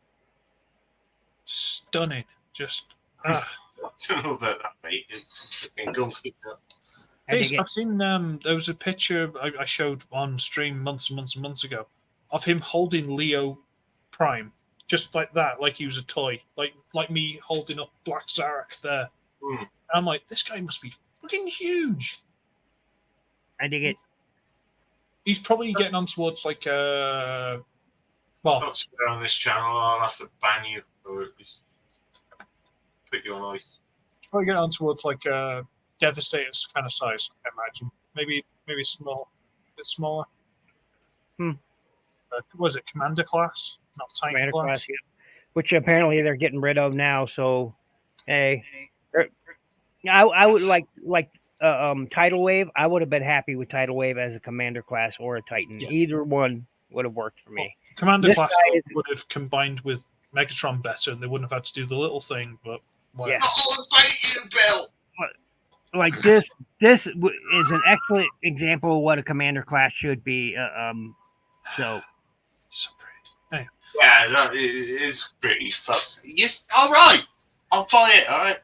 stunning. Just. I don't know about that, mate. It's fucking Hey, I've seen there was a picture I showed on stream months and months and months ago of him holding Leo Prime, just like that, like he was a toy, like me holding up Black Zarak there. And I'm like, this guy must be fucking huge. I dig it. He's probably getting on towards don't swear on this channel, I'll have to ban you or at least put you on ice. He's probably getting on towards Devastator's kind of size, I imagine. Maybe small, a bit smaller. Was it Commander class? Not Tank Commander class, yeah. Which apparently they're getting rid of now. So, hey, I would like Tidal Wave. I would have been happy with Tidal Wave as a Commander class or a Titan. Yeah. Either one would have worked for me. Well, Commander class would have combined with Megatron better, and they wouldn't have had to do the little thing. But yeah. Oh, bite you, Bill. Like this is an excellent example of what a Commander class should be. So pretty. Hey. Yeah, that is pretty fucked. Yes, all right. I'll buy it. All right.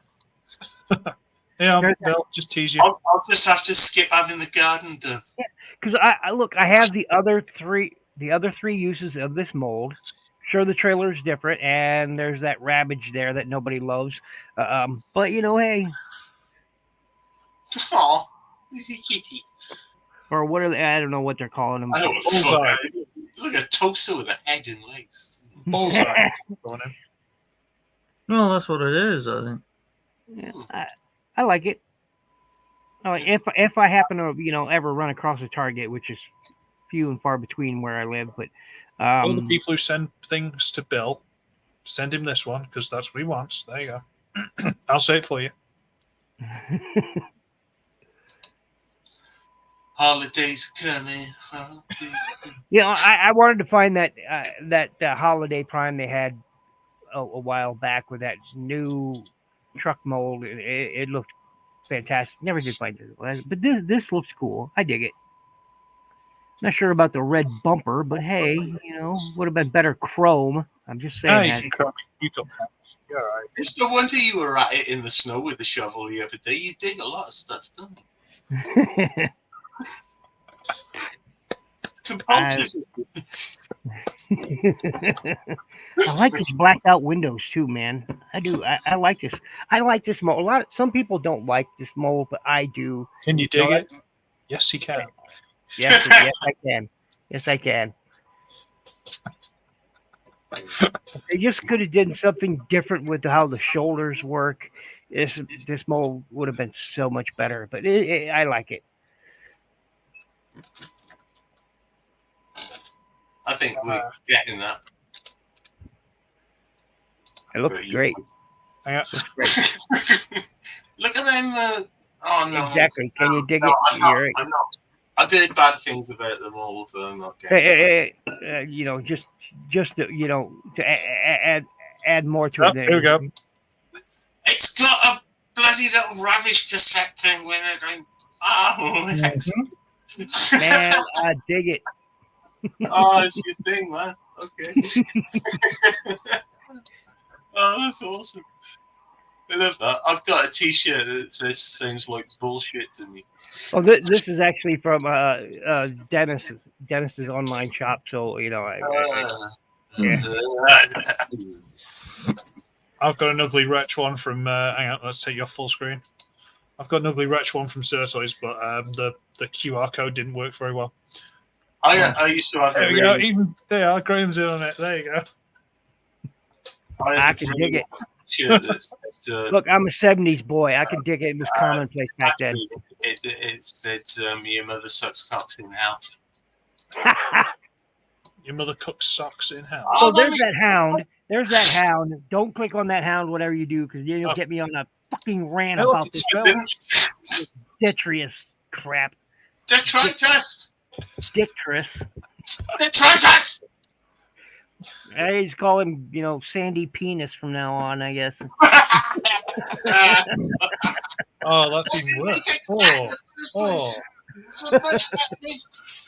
Yeah, Bill, just tease you. I'll just have to skip having the garden done. Yeah, because I have the other three uses of this mold. Sure, the trailer is different, and there's that Ravage there that nobody loves. But hey. Aw, or what are they? I don't know what they're calling them. Bullseye. Look at a toaster with a head and legs. Bullseye. No, that's what it is, I think. Yeah, I like it. If I happen to ever run across a Target, which is few and far between where I live, but all the people who send things to Bill, send him this one because that's what he wants. There you go. I'll say it for you. Holidays coming. I wanted to find that holiday prime they had a while back with that new truck mold. It looked fantastic. Never did find it, but this looks cool. I dig it. Not sure about the red bumper, but hey, would have been better chrome. I'm just saying that. You got pants. You're all right. It's no wonder you were at it in the snow with the shovel the other day. You dig a lot of stuff, don't you? It's compulsive. I like these blacked out windows too, man. I do. I like this. I like this mold. Some people don't like this mold, but I do. Can you dig it? Yes, you can. Yes, yes, I can. Yes, I can. They just could have done something different with how the shoulders work. This mold would have been so much better, but I like it. I think we're getting that. It looks great. Looks great. Look at them. Oh no! Exactly. Can you dig it? I'm not. I've heard bad things about them all, so I'm not getting just to add more to it. Here we go. It's got a bloody little Ravish cassette thing with it. Man, I dig it. Oh, it's your thing, man. Okay. Oh, that's awesome. I love that. I've got a T-shirt that says "Sounds like bullshit" to me. Oh, this is actually from Dennis's online shop. So yeah. I've got an Uglywretch one from. Hang on, let's take your full screen. I've got an Uglywretch one from Certoys, but the QR code didn't work very well. I used to have. There we go. Even there, Graham's in on it. There you go. I can dig it. Look, I'm a '70s boy. I can dig it. It was commonplace back then. It said, "Your mother sucks cocks in hell." Your mother cooks socks in hell. Oh, there's that hound. There's that hound. Don't click on that hound, whatever you do, because you'll get me on a fucking rant about this detritus crap. Detritus. Detritus. Detritus. I just call him, Sandy Penis from now on, I guess. Oh, that's even worse. Oh.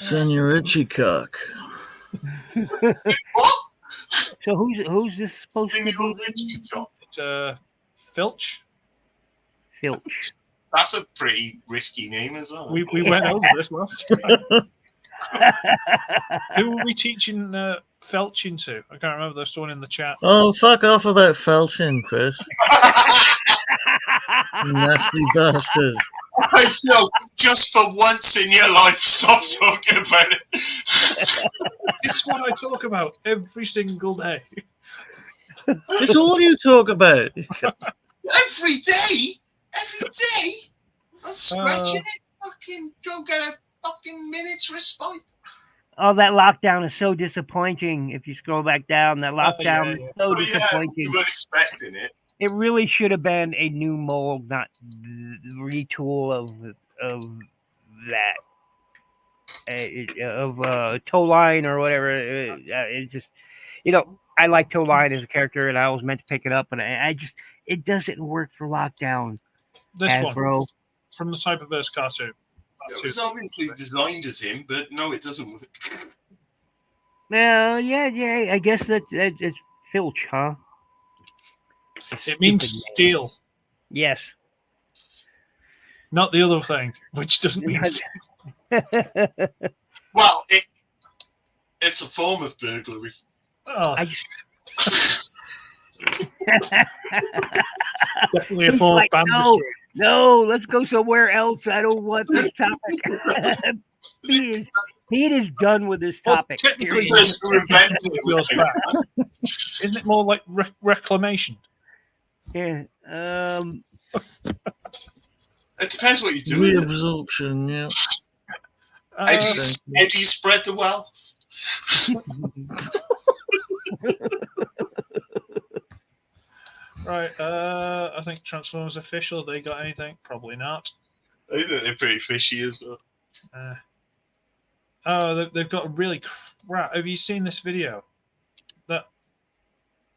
Senor Itchy Cock. So who's this supposed to be? It's Filch. Filch. That's a pretty risky name as well. We went over this last time. Who were we teaching felching to? I can't remember. There's someone in the chat. Oh, fuck off about felching, Chris. Nasty bastard. No, just for once in your life, stop talking about it. It's what I talk about every single day. It's all you talk about. Every day? Every day? I'm scratching it. Fucking go get a fucking minute's respite. Oh, that lockdown is so disappointing. If you scroll back down, that lockdown is so disappointing. You weren't expecting it. It really should have been a new mold, not retool of that. Of Toe Line or whatever. It just, I like Toe Line as a character, and I was meant to pick it up, and it doesn't work for lockdown. This Hasbro. one from the Cyberverse cartoon. It was obviously designed as him, but no, it doesn't work. Well, yeah. I guess it's Filch, huh? It means steel. Yes. Not the other thing, which doesn't mean steel. Well, it's a form of burglary. Oh. Definitely a form of banditry. No, let's go somewhere else. I don't want this topic. He is done with this topic. Well, technically, isn't it more like reclamation? Yeah. It depends what you do. Reabsorption, yeah. How do you spread the wealth? Right, I think Transformers official. They got anything? Probably not. I think they're pretty fishy as well. They've got a really crap. Have you seen this video? That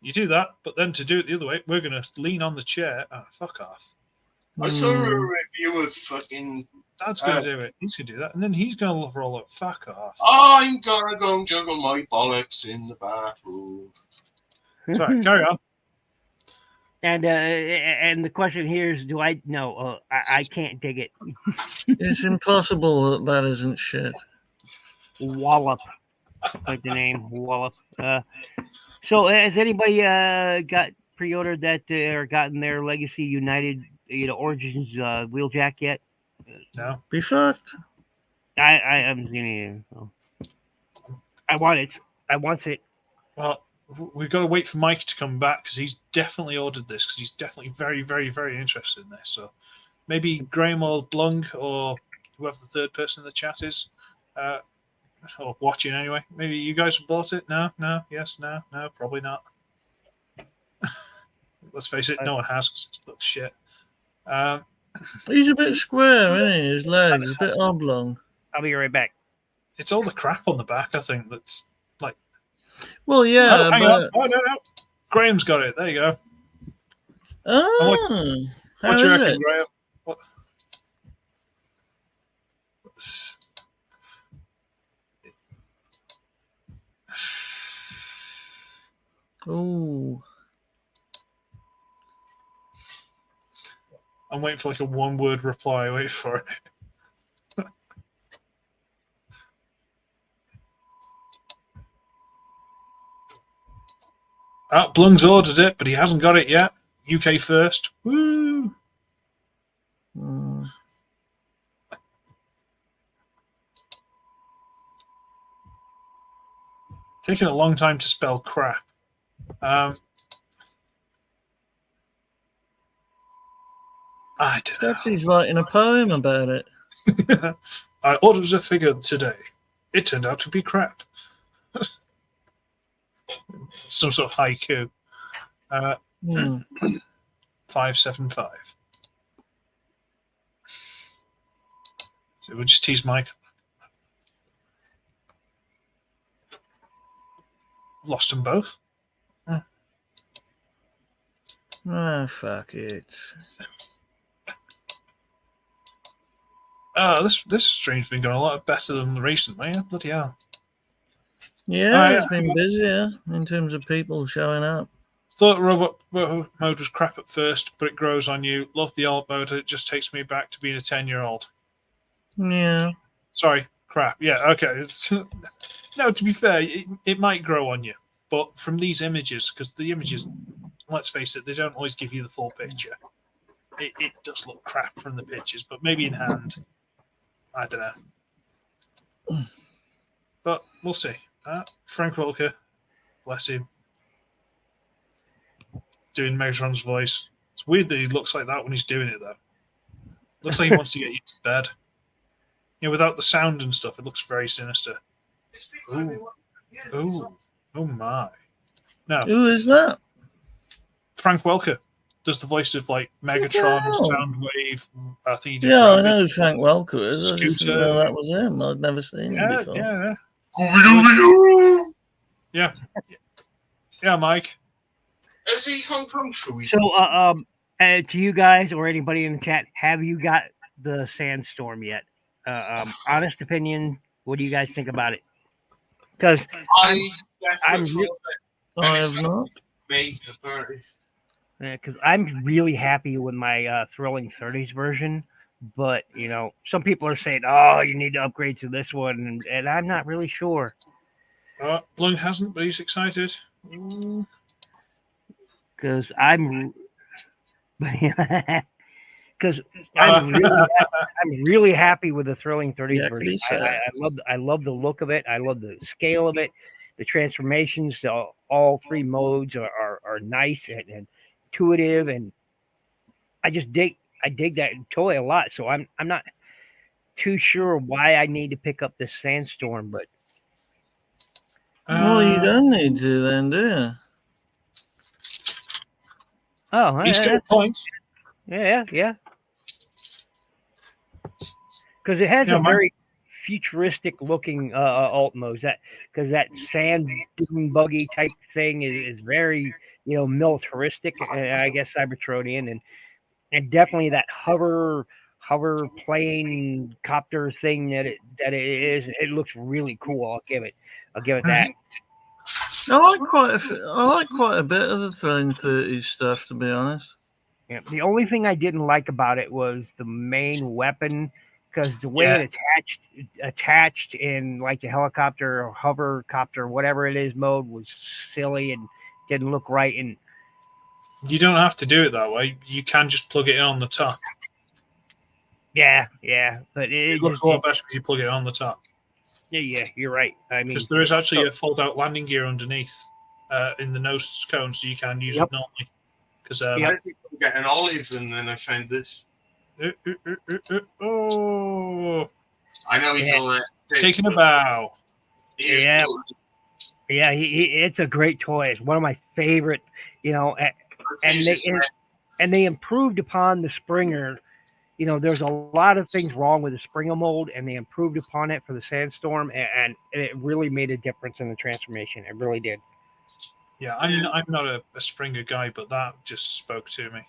you do that, but then to do it the other way, we're going to lean on the chair. Oh, fuck off. I saw a review of fucking Dad's going to do it. He's going to do that. And then he's going to roll it. Fuck off. I'm going to go and juggle my bollocks in the bathroom. Sorry, carry on. And the question here is, do I? No, I can't dig it. It's impossible that isn't shit. Wallop, like the name Wallop. So has anybody got pre-ordered that or gotten their Legacy United, Origins wheeljack yet? No. Be fucked. I haven't seen it. So. I want it. I want it. Well, we've got to wait for Mike to come back because he's definitely ordered this because he's definitely very, very, very interested in this. So maybe Graham or Blung or whoever the third person in the chat is, or watching anyway. Maybe you guys have bought it? No, yes, no, probably not. Let's face it, no one has because it looks shit. He's a bit square, isn't he? His legs, a bit oblong. I'll be right back. It's all the crap on the back, I think, that's like... Well, yeah, hang on. Oh, no. Graham's got it. There you go. Oh, what do you reckon, Graham? What? Oh. I'm waiting for like a one-word reply. Wait for it. Blung's ordered it, but he hasn't got it yet. UK first. Woo! Taking a long time to spell crap. I don't know. He's writing a poem about it. I ordered a figure today. It turned out to be crap. Some sort of haiku. 575. So we'll just tease Mike. Lost them both. Fuck it. This stream's been going a lot better than recently. Bloody hell. Yeah, it's been busier in terms of people showing up. Thought robot mode was crap at first, but it grows on you. Love the alt mode. It just takes me back to being a 10-year-old. Yeah. Sorry, crap. Yeah, okay. No, to be fair, it might grow on you. But from these images, because the images, let's face it, they don't always give you the full picture. It does look crap from the pictures, but maybe in hand. I don't know. But we'll see. Frank Welker, bless him, doing Megatron's voice. It's weird that he looks like that when he's doing it, though. Looks like he wants to get you to bed. Without the sound and stuff, it looks very sinister. Ooh. Oh my. No. Who is that? Frank Welker does the voice of like Megatron, Soundwave. I think he did. Yeah, I know who Frank Welker is. I just didn't Scooter. know that was him. I'd never seen him before. Yeah. Yeah, Mike. Is he Hong Kong Shui? So, to you guys or anybody in the chat, have you got the Sandstorm yet? Honest opinion, what do you guys think about it? Because I have not. Me, apparently. Because I'm really happy with my Thrilling 30s version, but some people are saying, "Oh, you need to upgrade to this one," and I'm not really sure. Blung hasn't, but he's excited. Because I'm really happy with the Thrilling 30s version. I love the look of it. I love the scale of it. The transformations, all three modes are nice and intuitive, and I dig that toy a lot. So I'm not too sure why I need to pick up this Sandstorm, but well, you don't need to then, do you? Oh, he's got points. Yeah. Because it has a very futuristic looking alt modes. Because that sand dune buggy type thing is very militaristic. I guess Cybertronian and definitely that hover plane copter thing that it is. It looks really cool. I'll give it that. I like quite a bit of the Thrilling 30s stuff, to be honest. Yeah. The only thing I didn't like about it was the main weapon, because the way it attached in like the helicopter or hovercopter, whatever it is mode, was silly and didn't look right. And you don't have to do it that way. You can just plug it in on the top. Yeah, but it looks a lot better if you plug it on the top. Yeah, you're right. I mean, because there is actually a fold-out landing gear underneath in the nose cone, so you can use it normally. Because I think I'm getting an olive, and then I found this. Oh, I know he's all taking a bow. Yeah, it's a great toy. It's one of my favorite. And they improved upon the Springer. There's a lot of things wrong with the Springer mold, and they improved upon it for the Sandstorm, and it really made a difference in the transformation. It really did. Yeah, I'm not a Springer guy, but that just spoke to me.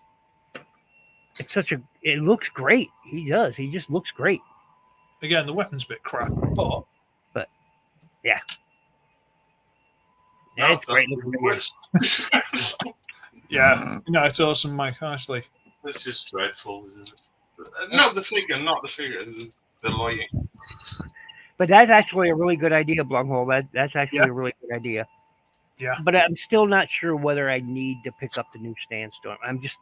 It looks great. He does. He just looks great. Again, the weapon's a bit crap, but yeah. Yeah, it's great looking. Yeah, it's awesome, Mike. Honestly, it's just dreadful, isn't it? No, the figure, not the figure. The lighting. But that's actually a really good idea, Blumhole. That's actually a really good idea. Yeah. But I'm still not sure whether I need to pick up the new Sandstorm. I'm just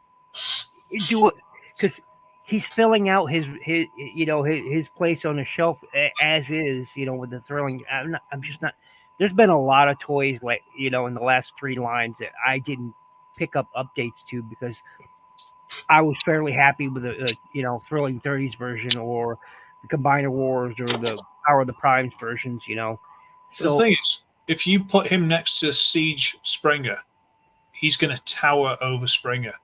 do it because he's filling out his place on the shelf as is. With the Thrilling. I'm just not. There's been a lot of toys in the last 3 lines that I didn't pick up updates to because I was fairly happy with the Thrilling 30s version or the Combiner Wars or the Power of the Primes versions. So the thing is, if you put him next to Siege Springer, he's going to tower over Springer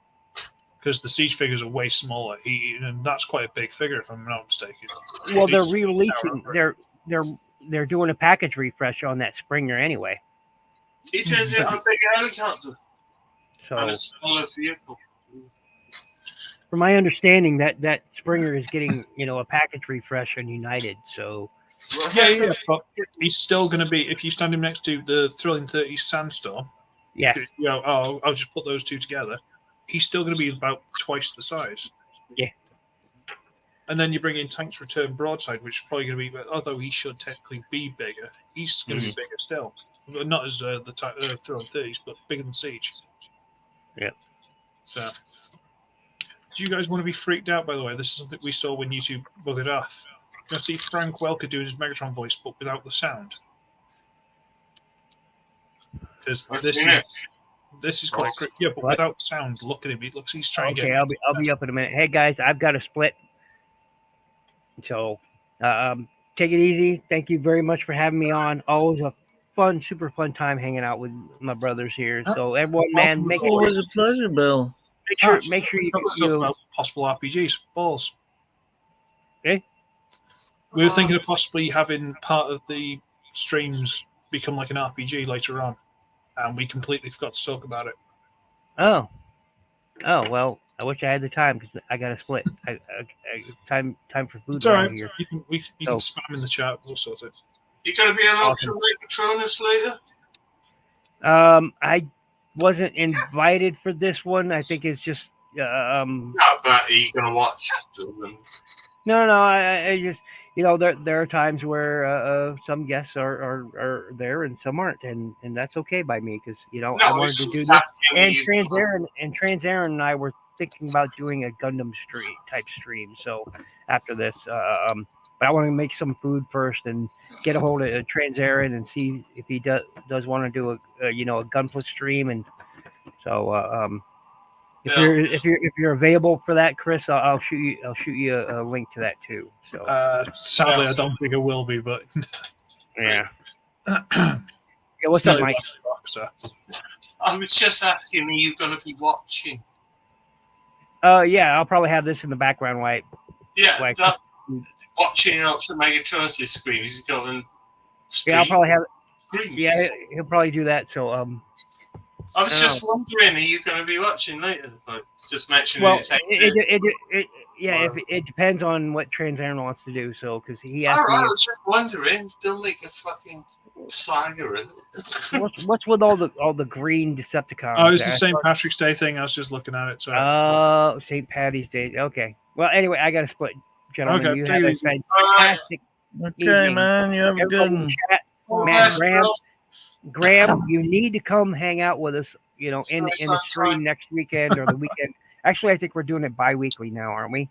because the Siege figures are way smaller. And that's quite a big figure, if I'm not mistaken. Well, they're re-releasing. They're doing a package refresh on that Springer anyway. He turns it on a big helicopter and a smaller vehicle. From my understanding, that Springer is getting a package refresh on United. So but he's still going to be, if you stand him next to the Thrilling 30 Sandstorm. Yeah. I'll just put those two together. He's still going to be about twice the size. Yeah. And then you bring in Tank's Return Broadside, which is probably going to be, although he should technically be bigger, he's going to be bigger still. Not as the Thrilling 30s, but bigger than Siege. Yeah. So, do you guys want to be freaked out, by the way? This is something we saw when YouTube buggered off. You're going to see Frank Welker doing his Megatron voice, but without the sound. Because this is quite quick. Yeah, but without sound, look at him. It looks he's trying to get... Okay, I'll be up in a minute. Hey, guys, I've got a split. So, take it easy. Thank you very much for having me on. Always a super fun time hanging out with my brothers here. So, everyone, man, always a pleasure, Bill. Make sure you talk about possible RPGs. Balls. Okay. We were thinking of possibly having part of the streams become like an RPG later on, and we completely forgot to talk about it. Oh, well, I wish I had the time because I got to split. Time for food. It's all right. Here. You can spam in the chat. We'll sort it. You gonna be allowed to make Patronus later? I wasn't invited for this one. I think it's just. No, but are you gonna watch them? No. I just there are times where some guests are there and some aren't, and that's okay by me because I wanted to do this. And Trans-Aaron and I were thinking about doing a Gundam type stream. So after this, but I want to make some food first and get a hold of Trans-Aaron and see if he does want to do a Gunpla stream. And so if you're available for that, Chris, I'll shoot you a link to that too. So sadly, I don't think it will be, but yeah. What's up, Mike? I was just asking, are you going to be watching? Yeah, I'll probably have this in the background while watching out for Megatronus' screen. He's going. Yeah, I'll probably have. Screens. Yeah, he'll probably do that. So I was just wondering, are you going to be watching later? Like, just mentioning Yeah, it depends on what Trans Aaron wants to do. So, because he asked me, I was just wondering, don't make a fucking saga of it. what's with all the green Decepticons? Oh, it's the St. Patrick's Day thing. I was just looking at it. So. Oh, St. Patty's Day. Okay. Well, anyway, I got to split, gentlemen. Okay, you take have it a easy. fantastic Okay, evening. man. You have a good Everybody one. in chat, man, Graham, you need to come hang out with us. You know, in the stream next weekend or the weekend. Actually, I think we're doing it bi-weekly now, aren't we?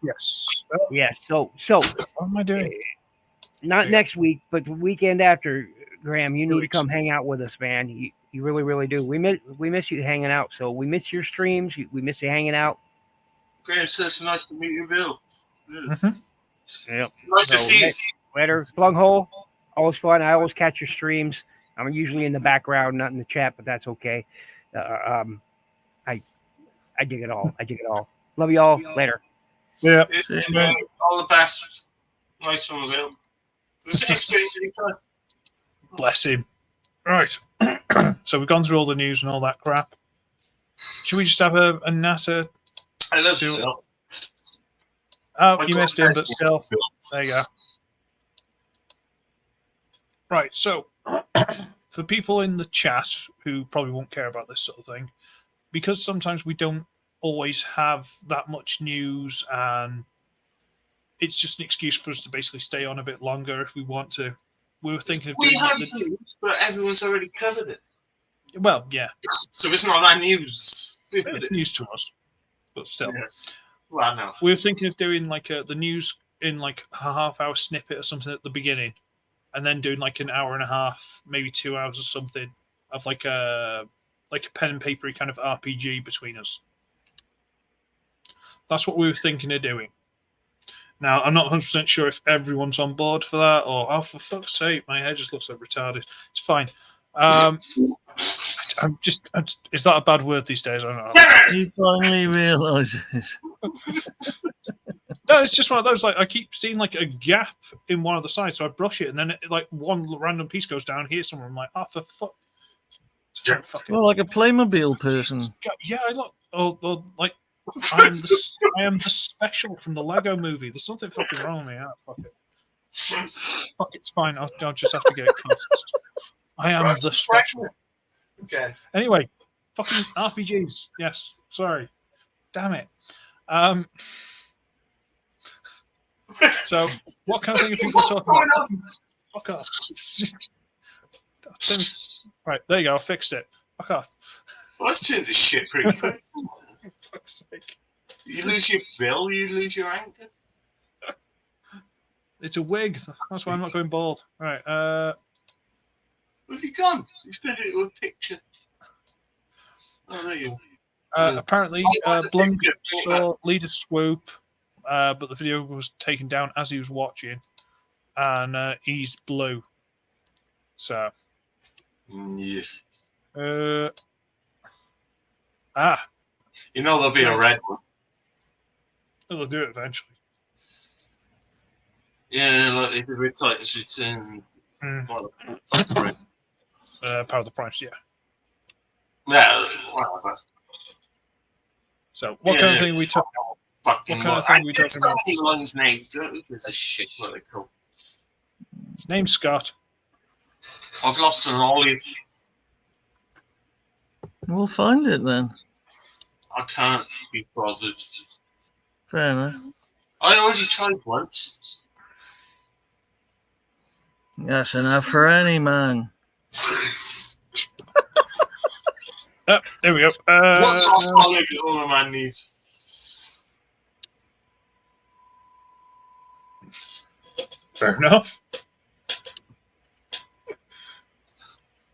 Yes. Yes. So what am I doing? Not next week, but the weekend after, Graham. You need to weeks. come hang out with us, man. You really, really do. We miss you hanging out. So we miss your streams. We miss you hanging out. Graham says, nice to meet you, Bill. Yep. Nice to see you. Later. Plunghole, always fun. I always catch your streams. I'm usually in the background, not in the chat, but that's okay. I dig it all. Love you all. Later. Yeah. All the best. Nice one, Bill. Bless him. Right. So we've gone through all the news and all that crap. Should we just have a NASA? I love you, Bill. Oh, you missed him, but still. There you go. Right, so for people in the chat who probably won't care about this sort of thing, because sometimes we don't always have that much news, and it's just an excuse for us to basically stay on a bit longer if we want to. We were thinking of doing news, but everyone's already covered it. Well, yeah. So it's not that news. It's news to us, but still. Yeah. Well, no. We were thinking of doing like the news in like a half-hour snippet or something at the beginning, and then doing like an hour and a half, maybe 2 hours or something of like a pen and papery kind of RPG between us. That's what we were thinking of doing. Now, I'm not 100% sure if everyone's on board for that, or oh, for fuck's sake, my head just looks like retarded. It's fine. I'm just. Is that a bad word these days? I don't know. He finally realizes. No, it's just one of those. Like I keep seeing like a gap in one of the sides, so I brush it, and then like one random piece goes down here somewhere. I'm like, oh, for fuck. Well, like a Playmobil person. Yeah, I look. Or like I am the special from the Lego movie. There's something fucking wrong with me. Ah, fuck it. Fuck, it's fine. I'll just have to get it cut. I am the special. Okay. Anyway, fucking RPGs. Yes. Sorry. Damn it. So, what kind of thing are people talking about? Fuck off. Right, there you go. I fixed it. Fuck off. Well, let's turn this shit pretty quick. Fuck's sake. You lose your bill, you lose your anchor. It's a wig. That's why I'm not going bald. Right. Where have you gone? You turned it into a picture. Oh, there you are. Apparently, Blum saw leader swoop, but the video was taken down as he was watching, and he's blue. So. Yes. You know there'll be a red one. They'll do it eventually. Yeah, like if it with Titans Return. Power of the Primes, yeah. Yeah, whatever. So, what kind of thing we talk? What kind of thing we talking about? One's name. Who gives a shit what they call? His name's Scott. I've lost an olive. We'll find it then. I can't be bothered. Fair enough. I already tried once. That's enough for any man. There we go. What lost olive is all a man needs? Fair enough.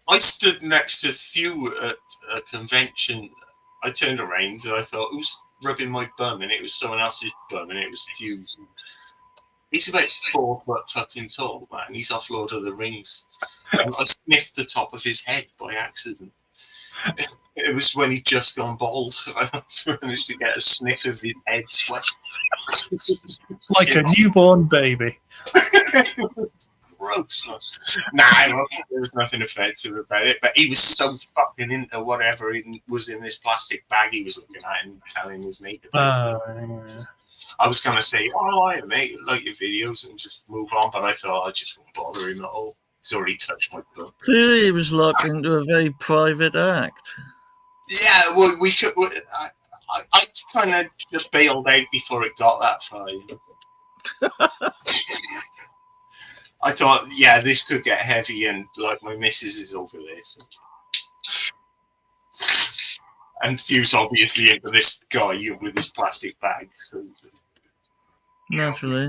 I stood next to Thew at a convention. I turned around and I thought, who's rubbing my bum? And it was someone else's bum, and it was Thew's. He's about 4 foot fucking tall, man. He's off Lord of the Rings. And I sniffed the top of his head by accident. It was when he'd just gone bald. I managed to get a sniff of his head sweat. Like a newborn baby. grossness. Nah, there was nothing offensive about it, but he was so fucking into whatever was in this plastic bag he was looking at and telling his mate about. I was going to say, oh, I mate, like your videos and just move on, but I thought I just won't bother him at all. He's already touched my book. Clearly, he was locked into a very private act. Yeah, well, we could. I kind of just bailed out before it got that far. You know? I thought, yeah, this could get heavy, and like my missus is over this. And Few's obviously into this guy with his plastic bag. So, Naturally.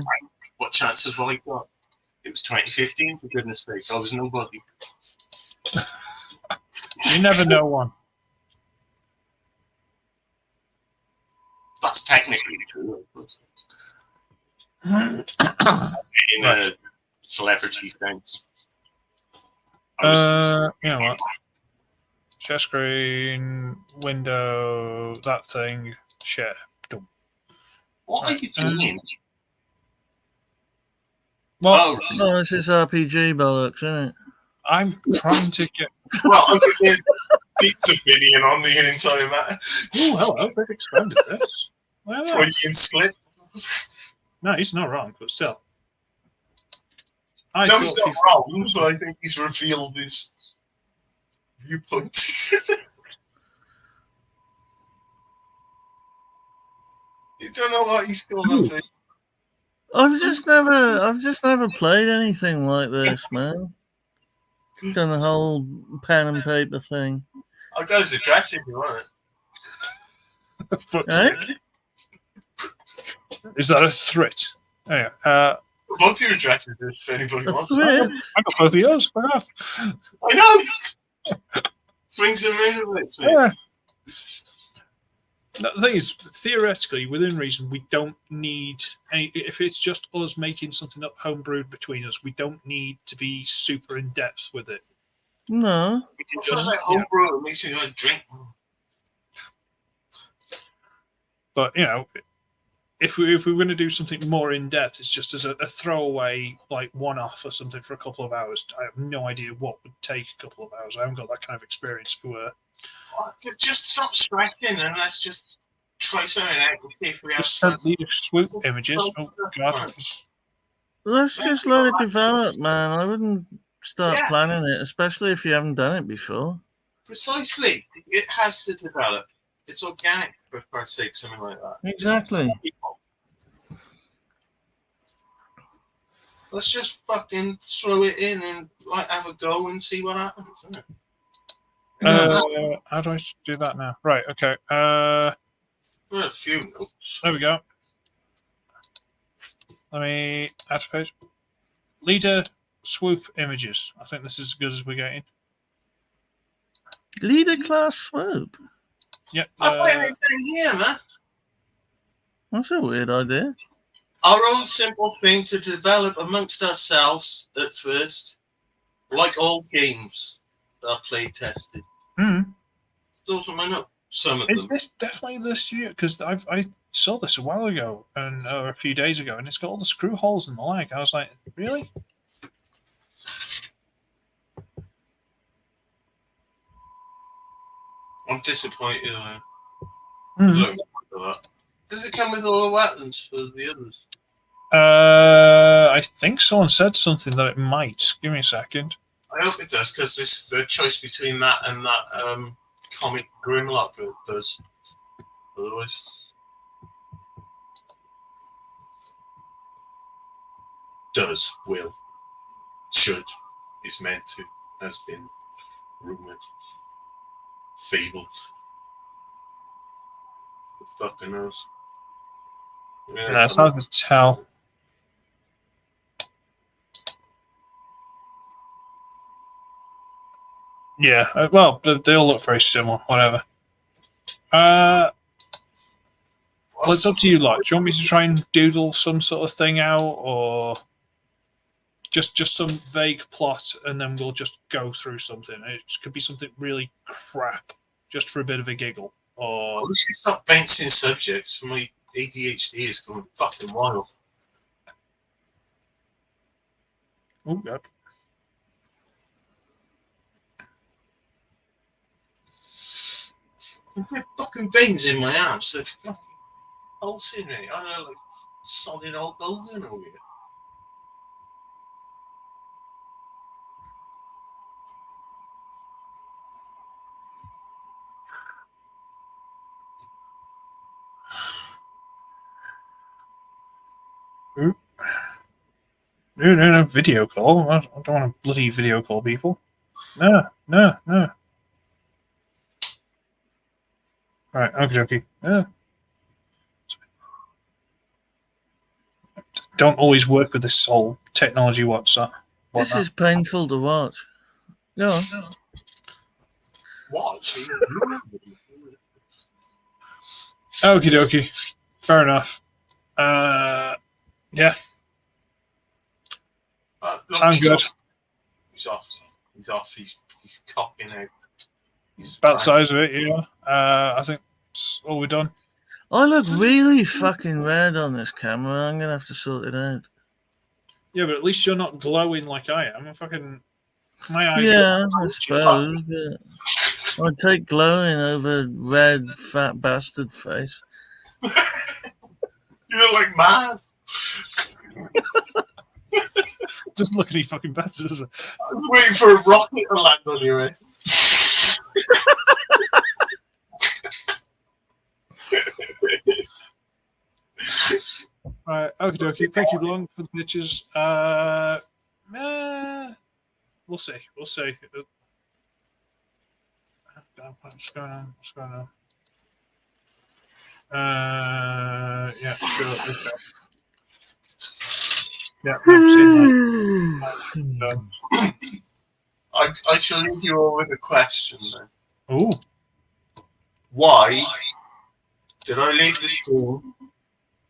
What chance have I got? It was 2015, for goodness sake. I was nobody. You never know one. That's technically true, of course. In a celebrity sense. You know what? Share screen, window, that thing, share. Done. What are you doing? Well, Oh, this is RPG bollocks, isn't it? I'm trying to get. Well, there's pizza billion on the entire matter. Oh, hello, they've expanded this. Freudian slip. No, he's not wrong, but still. No, he's not wrong, but I think he's revealed his viewpoint. You don't know what he's called on Facebook. I've just never played anything like this, man. Done the whole pen and paper thing. I'll go to address if you want it. Eh? Is that a threat? Anyway, Both your addresses if anybody wants it. I got both of yours. Fair enough. I know! Swings and roundabouts. Yeah. No, the thing is, theoretically, within reason, we don't need any. If it's just us making something up homebrewed between us, we don't need to be super in depth with it. No. We can just like homebrew. It makes me want to drink. But you know, if we're going to do something more in depth, it's just as a throwaway, like one-off or something for a couple of hours. I have no idea what would take a couple of hours. I haven't got that kind of experience. Just stop stressing and let's just try something out and see if we have. Just sent leader swoop images. Oh God! Let's just let it develop, man. I wouldn't start planning it, especially if you haven't done it before. Precisely, it has to develop. It's organic, for Christ's sake, something like that. Exactly. Let's just fucking throw it in and like have a go and see what happens, isn't it? How do I do that now? Right, okay. There are a few notes. There we go. Let me add to page. Leader swoop images. I think this is as good as we're getting. Leader class swoop? Yep. I thought they did here, man. That's a weird idea. Our own simple thing to develop amongst ourselves at first, like all games that are play tested. Those are my notes. Some of Is them. this definitely this year? Because I saw this a while ago and a few days ago, and it's got all the screw holes and the like. I was like, really? I'm disappointed. Does it come with all the weapons for the others? I think someone said something that it might. Give me a second. I hope it does, because it's the choice between that and that comic Grimlock that does. Otherwise, will, should, is meant to, has been rumored, fabled. Who fucking knows? Yeah, it's hard to tell. Yeah, well, they all look very similar. Whatever. Well, it's up to you, lot. Do you want me to try and doodle some sort of thing out, or just some vague plot, and then we'll just go through something? It could be something really crap, just for a bit of a giggle. Or we should stop bouncing subjects. My ADHD is going fucking wild. Oh, God. I've got fucking veins in my arms. So it's fucking pulsing me. I know, like solid old Hogan over here. No, video call. I don't want to bloody video call people. No. Right, okay. Yeah. Don't always work with this whole technology WhatsApp. This is painful to watch. Go on. What? Okie dokie. Fair enough. Yeah. Look, I'm good. He's off. He's cocking out. He's About the size of it, yeah. I think that's all we're done. I look really fucking red on this camera. I'm going to have to sort it out. Yeah, but at least you're not glowing like I am. My eyes. Yeah, I suppose. But I'd take glowing over red, fat bastard face. You look like mad. Doesn't look any fucking better, does it? I was waiting for a rocket to land on your head. Right, okie dokie. Thank you, Long, for the pictures. We'll see. What's going on? Yeah, sure. Okay. Yeah, I've seen that. I shall leave you all with a question then. Oh. Why did I leave the school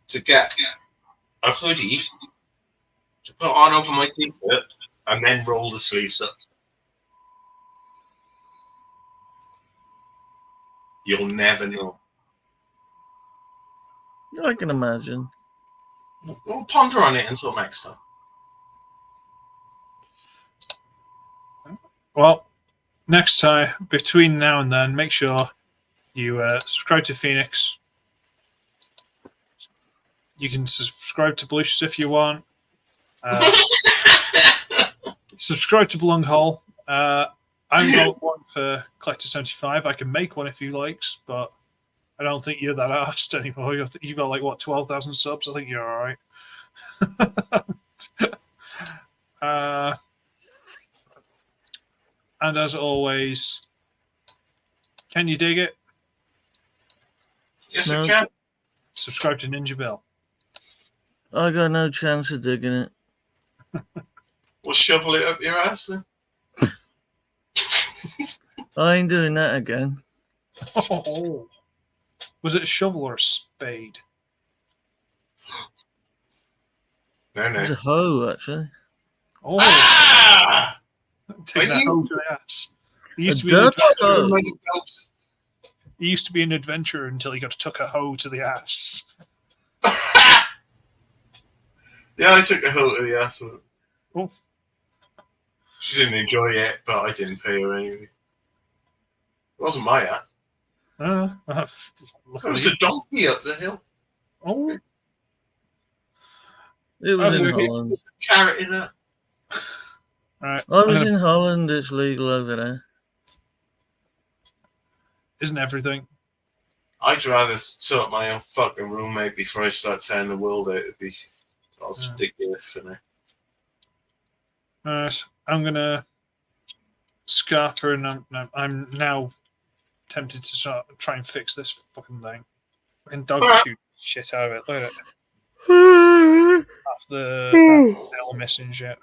to get a hoodie to put on over my t-shirt and then roll the sleeves up? You'll never know. I can imagine. We'll ponder on it until next time. Well, next time, between now and then, make sure you subscribe to Feenix. You can subscribe to Balucious if you want. Subscribe to Belong Hole. I'm got one for Collector 75. I can make one if he likes, but I don't think you're that arsed anymore. You've got like, what, 12,000 subs? I think you're all right. And as always, can you dig it? Yes, I can. Subscribe to NinjaBill. I got no chance of digging it. We'll shovel it up your ass then. I ain't doing that again. Oh. Was it a shovel or a spade? No. It's a hoe, actually. Oh. Ah! Take that hoe to the ass. He used to be an adventurer until he got took a hoe to the ass. Yeah, I took a hoe to the ass. Oh. She didn't enjoy it, but I didn't pay her anyway. It wasn't my ass. It was a donkey up the hill. Oh. It was in Holland. Carrot in it. Right. I was in Holland. It's legal over there. Isn't everything? I'd rather sort my own fucking roommate before I start tearing the world out. It'd be ridiculous for me. Alright, I'm gonna scarp her, and I'm now tempted to try and fix this fucking thing. Fucking dog shoot shit out of it. Look at it. Half the tail missing shit.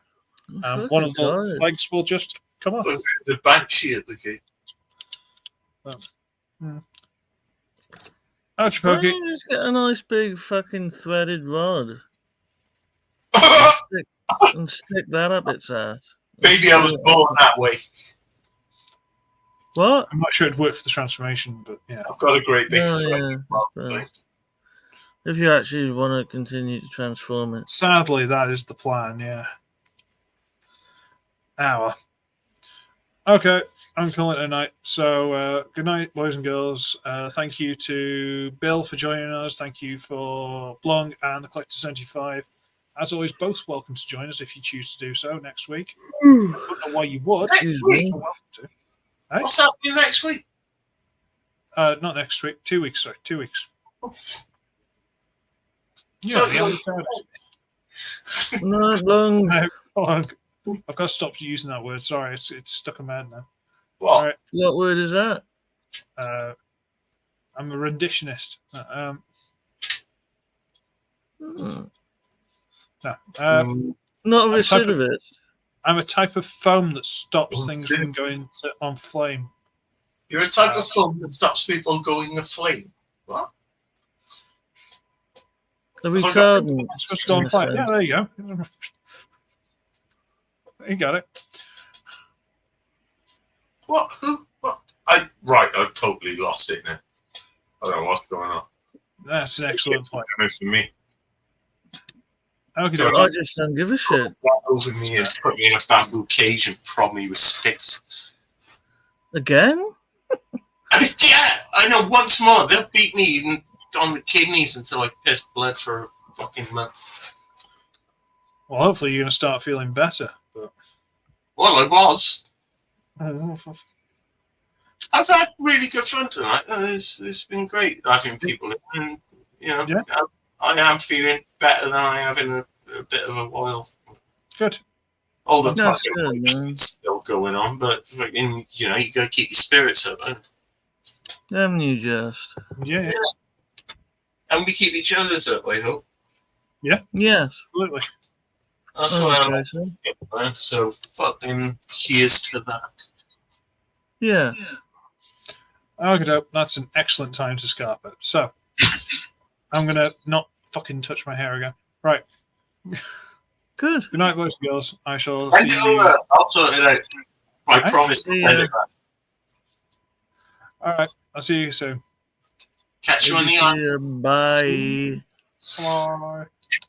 One of the legs will just come off. The banshee at the gate. Okay, Why pokey. don't you just get a nice big fucking threaded rod and stick that up its ass? Maybe I was born that way. What? I'm not sure it'd work for the transformation, but yeah. I've got a great big thing. If you actually want to continue to transform it. Sadly, that is the plan, yeah. hour. Okay, I'm calling it a night. So, good night, boys and girls. Thank you to Bill for joining us. Thank you for Blung and the Collector 75. As always, both welcome to join us if you choose to do so next week. I don't know why you would. Next week? You're welcome to. Hey? What's happening next week? Not next week. 2 weeks, sorry. 2 weeks. Yeah, So the end of Friday. No, long. No, hold on. I've got to stop using that word. Sorry, it's stuck in my head now. What? All right. What word is that? I'm a renditionist. Hmm. No. Not a I'm type of- recidivist. I'm a type of foam that stops things from going on flame. You're a type of foam that stops people going aflame. What? A retardant. I'm supposed to go on fire. Yeah, there you go. You got it. What? Who? What? I've totally lost it now. I don't know what's going on. That's an excellent point. For me. Okay, I just don't give a shit. Over me and put me in a bamboo cage and prod me with sticks. Again? Yeah, I know. Once more, they'll beat me on the kidneys until I piss blood for a fucking month. Well, hopefully you're going to start feeling better. But Well, I was. I've had really good fun tonight. It's been great having people in. And, you know, Yeah. I am feeling better than I have in a bit of a while. Good. All the That's fucking good, weight man. is still going on, but fucking, you know, you got to keep your spirits up. Haven't you just? Yeah, And we keep each other's up, I hope. Yes. absolutely. That's I what would I'm say so. man. So fucking here's to that. Yeah. Okay, that's an excellent time to scarp it. So, I'm going to not fucking touch my hair again. Right. Good. Good night, boys and girls. I shall And see you. I'll sort it out. I Right? promise. See I'll ya. send it back. All right. I'll see you soon. Catch you on the Bye. Bye.